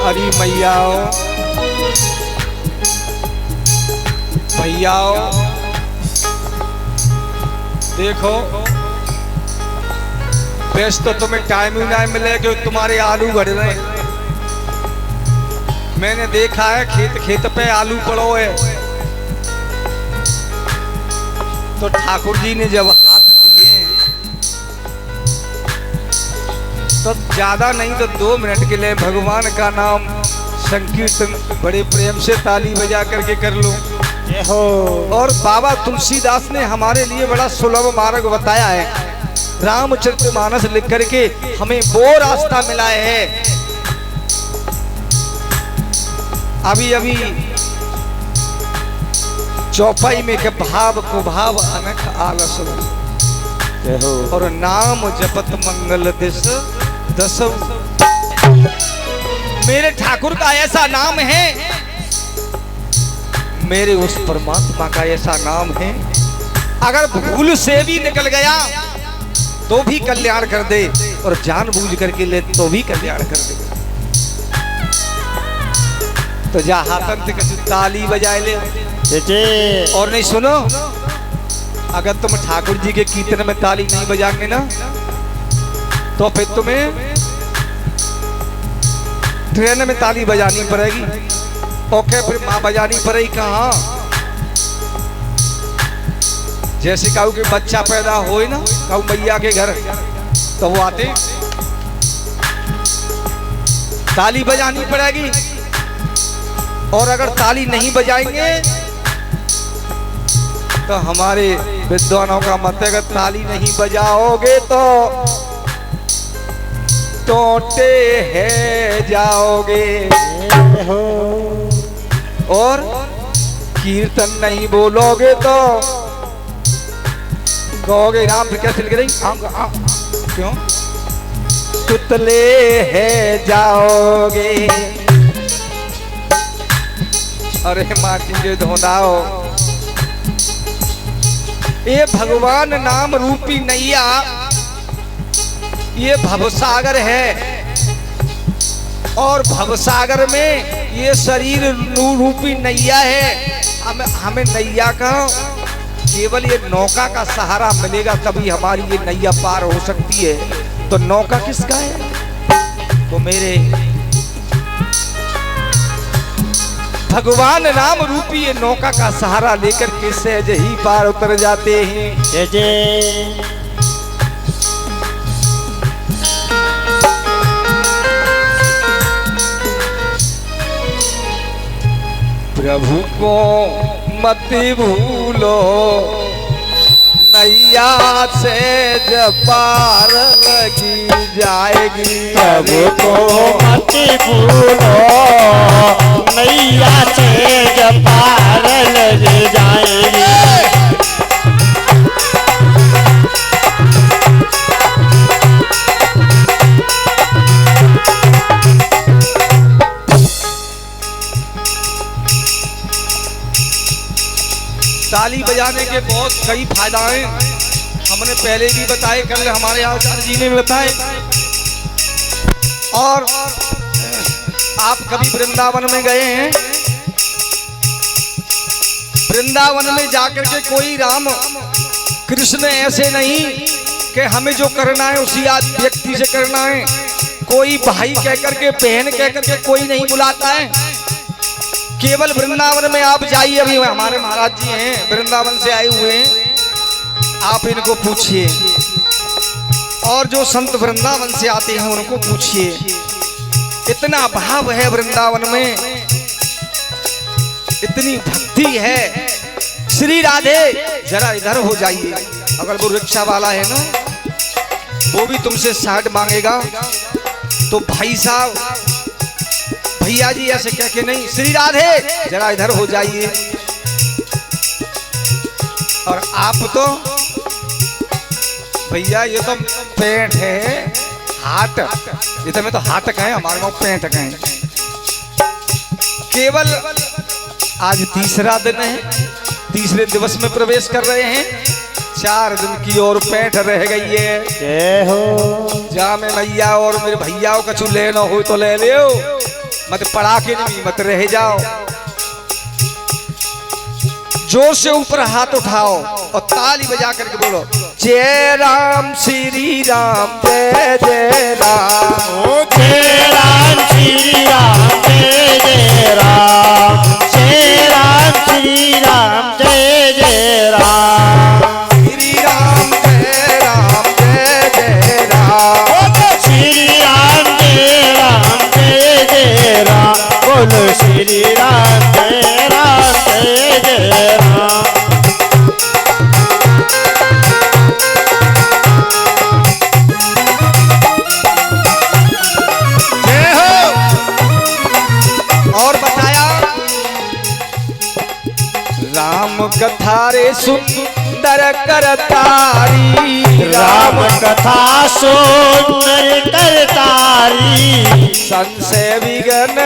अरे मैयाओ भैयाओ देखो, वैसे तो तुम्हें टाइम ही ना मिले कि तुम्हारे आलू गड़ रहे हैं। मैंने देखा है खेत खेत पे आलू पड़ो है, तो ठाकुर जी ने जब हाथ दिए तो ज्यादा नहीं तो 2 मिनट के लिए भगवान का नाम संकीर्तन बड़े प्रेम से ताली बजा करके कर लो। जय हो। और बाबा तुलसीदास ने हमारे लिए बड़ा सुलभ मार्ग बताया है। रामचरितमानस लिख करके हमें वो रास्ता मिला है। अभी अभी चौपाई में के भाव को भाव अनख आलस जय हो। और नाम जपत मंगल दिस दसो। मेरे ठाकुर का ऐसा नाम है, मेरे उस परमात्मा का ऐसा नाम है, अगर भूल से भी निकल गया तो भी कल्याण कर दे, और जानबूझ करके ले तो भी कल्याण कर दे। तो जा हाथन से ताली बजाए ले। और नहीं सुनो, अगर तुम ठाकुर जी के कीर्तन में ताली नहीं बजाएंगे ना, तो फिर तुम्हें ट्रेन में ताली बजानी पड़ेगी। ओके, फिर माँ बजानी पड़ेगी कहाँ? जैसे कहूँ कि बच्चा पैदा होए ना, कहूँ मैया के घर, तो वो आते ताली बजानी पड़ेगी। और अगर ताली नहीं बजाएंगे तो हमारे विद्वानों का मत है, अगर ताली नहीं बजाओगे तो टोटे है जाओगे। और कीर्तन नहीं बोलोगे तो कहोगे राम फिर क्या चल गई, क्यों तुतले है जाओगे। अरे माटी के धोनाओ, ये भगवान नाम रूपी नैया, ये भवसागर है, और भवसागर में ये शरीर रूपी नैया है। हमें नैया का केवल ये नौका का सहारा मिलेगा, तभी हमारी ये नैया पार हो सकती है। तो नौका किसका है? तो मेरे भगवान नाम रूपी ये नौका का सहारा लेकर के सहज ही पार उतर जाते हैं। जय जय। प्रभु को मत भूलो, नैया से जब पार लगी जाएगी। प्रभु को मत भूलो, नैया से जब पार लग जाएगी। ताली बजाने के बहुत कई फायदाएं हमने पहले भी बताए, कल हमारे आचार्य जी ने बताए। और आप कभी वृंदावन में गए हैं? वृंदावन में जाकर के कोई राम कृष्ण ऐसे नहीं कि हमें जो करना है उसी व्यक्ति से करना है। कोई भाई कह करके, बहन कह करके कोई नहीं बुलाता है। केवल वृंदावन में आप जाइए, अभी हमारे महाराज जी हैं वृंदावन से आए हुए हैं, आप इनको पूछिए, और जो संत वृंदावन से आते हैं उनको पूछिए, इतना भाव है वृंदावन में, इतनी भक्ति है। श्री राधे जरा इधर हो जाइए, अगर वो रिक्शा वाला है ना वो भी तुमसे 60 मांगेगा तो भाई साहब, भैया जी ऐसे कह के नहीं, श्री राधे जरा इधर हो जाइए। और आप तो भैया ये तो पेंट है, हाथ, ये तो मैं तो हाथ कहें, हमारे में पेंट कहें। केवल आज तीसरा दिन है, तीसरे दिवस में प्रवेश कर रहे हैं, 4 दिन की और पेंट रह गई है। जय हो। जा में मैया और मेरे भैया को कछु लेना हो तो ले लियो, मत पड़ा के नहीं मत रह जाओ। जोर से ऊपर हाथ उठाओ और ताली बजा करके बोलो, जय राम श्री राम जय जय राम। ओ जय राम श्री राम जय जय राम, जय राम श्री राम जय जय राम, श्री राम जय राम जय जय राम, श्री राम जय राम जय जय राम, बोलो श्री राम जय राम जय जय राम। जय हो। और बताया राम कथा रे सुंदर करतारी, राम कथा सुंदर करतारी, संशय विघ्न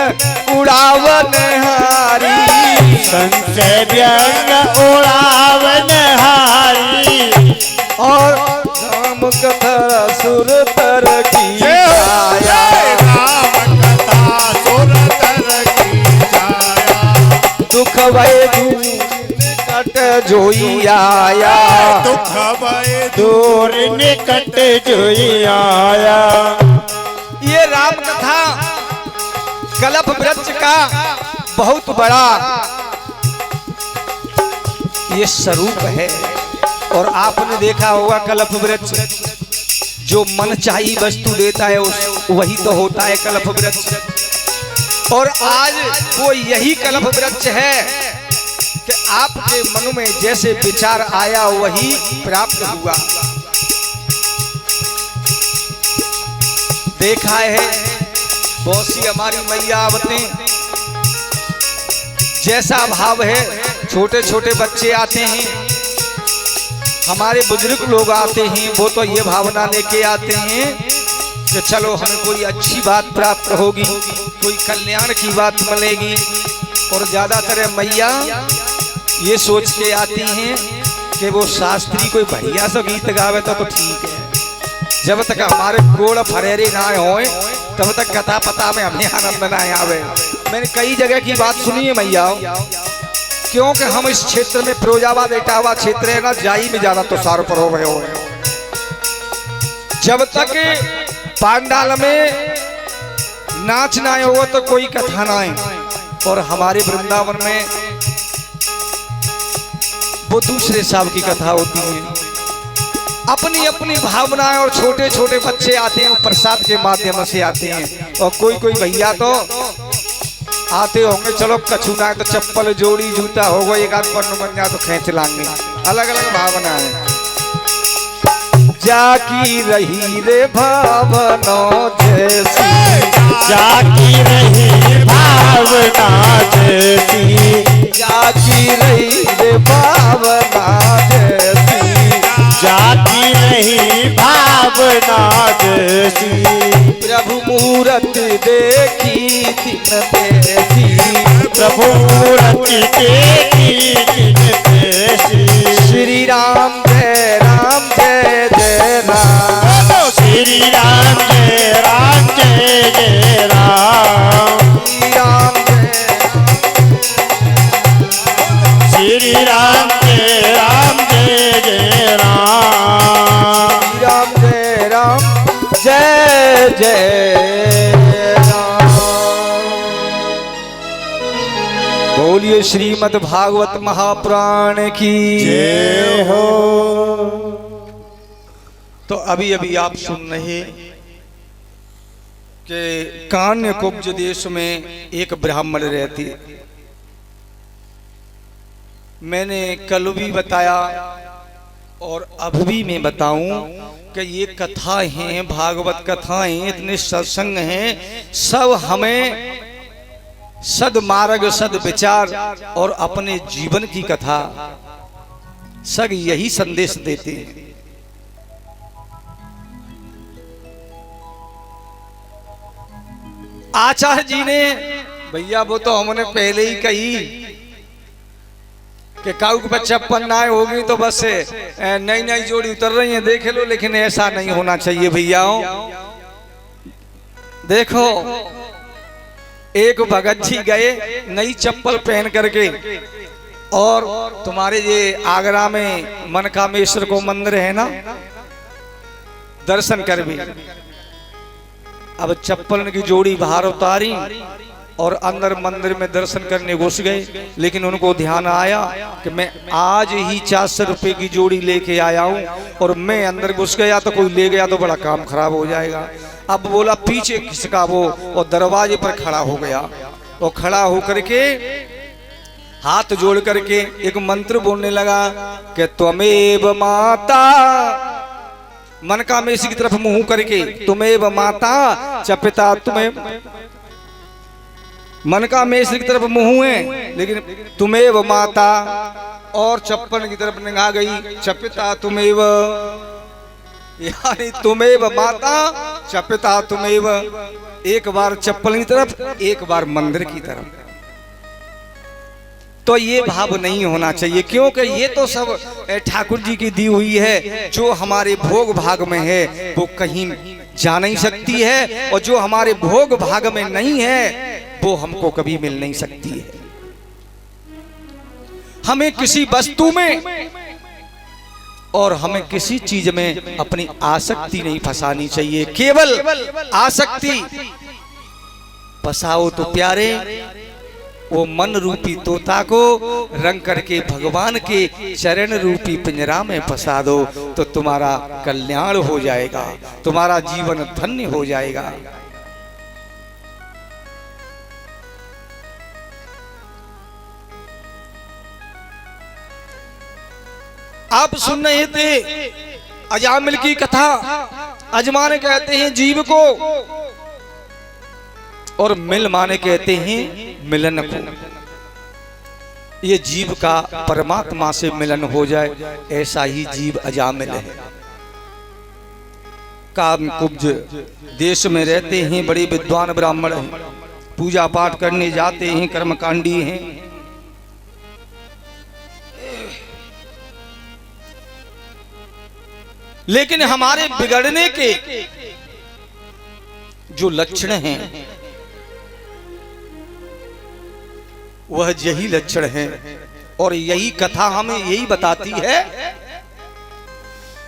उड़ावन हारी, संशय व्यंग उड़ावन हारी, और राम कथा सुर तर की छाया, राम कथा सुर तर की छाया, दुख भय निकट जोई आया, दुख भय दूर निकट जोई आया। ये राम कथा कल्प वृक्ष का बहुत बड़ा ये स्वरूप है। और आपने देखा होगा कल्प वृक्ष जो मन चाहिए वस्तु देता है वही तो होता है कल्प वृक्ष। और आज वो यही कल्प वृक्ष है कि आपके मन में जैसे विचार आया वही प्राप्त हुआ। देखा है बहुत सी हमारी मैया आवतें, जैसा भाव है, छोटे छोटे बच्चे आते हैं, हमारे बुजुर्ग लोग आते हैं, वो तो ये भावना लेके आते हैं कि चलो हमें कोई अच्छी बात प्राप्त होगी, कोई कल्याण की बात मिलेगी। और ज्यादातर मैया ये सोच के आती हैं कि वो शास्त्री कोई बढ़िया सा गीत गावे तो ठीक है, जब तक हमारे गोड़ फरेरे ना होए तब तक कथा पता में हमें आनंद ना आवे। मैंने कई जगह की बात सुनी है मैया, क्योंकि हम इस क्षेत्र में फिरोजाबाद इटावा क्षेत्र है ना, जाई में ज्यादा तो सार पर हो रहे हो। जब तक पांडाल में नाच ना हो तो कोई कथा ना है। और हमारे वृंदावन में वो दूसरे साहब की कथा होती है, अपनी अपनी भावनाएं। और छोटे छोटे बच्चे आते हैं, प्रसाद के माध्यम से आते हैं। और कोई कोई भैया तो आते होंगे, चलो कछु ना तो चप्पल जोड़ी जूता होगा, एक आध पन्नू बन जाए तो खींच लाएंगे। अलग अलग भावना है। जाकी रही रे भावना जैसी, जाकी रही भावना जैसी, जाकी रही रे भावना जैसी, जाकी रही भावना जैसी, प्रभु मूरत देखी दिन तैसी, प्रभु मूर्ति देखी दिन तैसी। श्री राम जय जय राम, श्री राम जय राम जय जय राम, श्री राम जय, श्री श्रीमद् भागवत महापुराण की जय हो। तो अभी अभी आप सुन रहे कि कान्य कुब्ज देश में एक ब्राह्मण रहते। मैंने कल भी बताया और अब भी मैं बताऊं कि ये कथाएं हैं, भागवत कथाएं, इतने सत्संग हैं, सब हमें सद्मार्ग, सद्विचार और अपने जीवन की कथा सब यही संदेश देते हैं। आचार्य जी ने, भैया वो तो हमने पहले ही कही कि काऊ के बच्चा पन्नाए होगी तो बस नई नई जोड़ी उतर रही है, देख लो, लेकिन ऐसा नहीं होना चाहिए भैयाओं। देखो, एक भगत जी गए नई चप्पल पहन करके, और तुम्हारे ये आगरा में मनकामेश्वर को मंदिर है ना, दर्शन कर भी। अब चप्पल की जोड़ी बाहर उतारी और अंदर मंदिर में दर्शन करने घुस गए, लेकिन उनको ध्यान आया कि मैं आज ही 400 रुपए की जोड़ी लेके आया हूं, और मैं अंदर घुस गया तो कोई ले गया तो बड़ा काम खराब हो जाएगा। अब बोला पीछे खिसका वो, और दरवाजे पर खड़ा हो गया, और खड़ा होकर के हाथ जोड़ करके एक मंत्र बोलने लगा कि त्वमेव माता, मनकामेश्वर की तरफ मुंह करके, तुमेव माता च पिता, तुम्हें मनकामेश्वर की तरफ मुंह है लेकिन तुमेव माता, और चप्पल की तरफ निगाह गई, च पिता तुमेव, यानी तुमेव माता च पिता तुमेव। एक बार चप्पल की तरफ, एक बार मंदिर की तरफ। तो ये भाव नहीं होना चाहिए, क्योंकि ये तो सब ठाकुर जी की दी हुई है। जो हमारे भोग भाग में है वो कहीं जा नहीं सकती है, और जो हमारे भोग भाग में नहीं है वो हमको कभी मिल नहीं सकती है। हमें किसी वस्तु में और हमें किसी चीज में अपनी आसक्ति नहीं फंसानी चाहिए। केवल आसक्ति फंसाओ तो प्यारे, वो मन रूपी तोता को रंग करके भगवान के चरण रूपी पिंजरा में फंसा दो, तो तुम्हारा कल्याण हो जाएगा, तुम्हारा जीवन धन्य हो जाएगा। आप सुन रहे थे अजामिल की कथा। अजमाने कहते हैं जीव को, और मिल माने कहते हैं मिलन को। ये जीव का परमात्मा से मिलन हो जाए, ऐसा ही जीव अजामिल है। काम कुब्ज देश में रहते हैं, बड़े विद्वान ब्राह्मण हैं, पूजा पाठ करने जाते हैं, कर्मकांडी हैं। लेकिन हमारे बिगड़ने के जो लक्षण हैं वह यही लक्षण हैं, और यही कथा हमें यही बताती है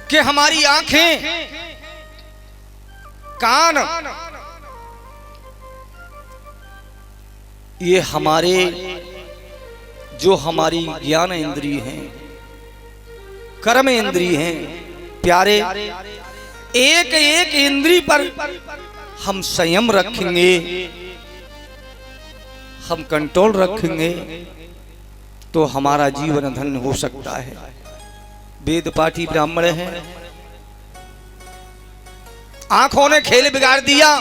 कि हमारी आंखें, कान, ये हमारे जो हमारी ज्ञान इंद्रिय हैं, कर्म इंद्रिय हैं प्यारे, एक एक इंद्रिय पर हम संयम रखेंगे, हम कंट्रोल रखेंगे, तो हमारा जीवन धन्य हो सकता है। वेद पाठी ब्राह्मण हैं, आंखों ने खेल बिगाड़ दिया।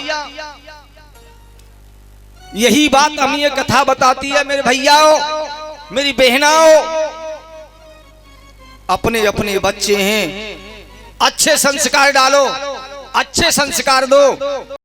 यही बात हमें ये कथा बताती है मेरे भैयाओ, मेरी बहनाओ। अपने अपने बच्चे हैं, अच्छे संस्कार डालो, अच्छे संस्कार दो,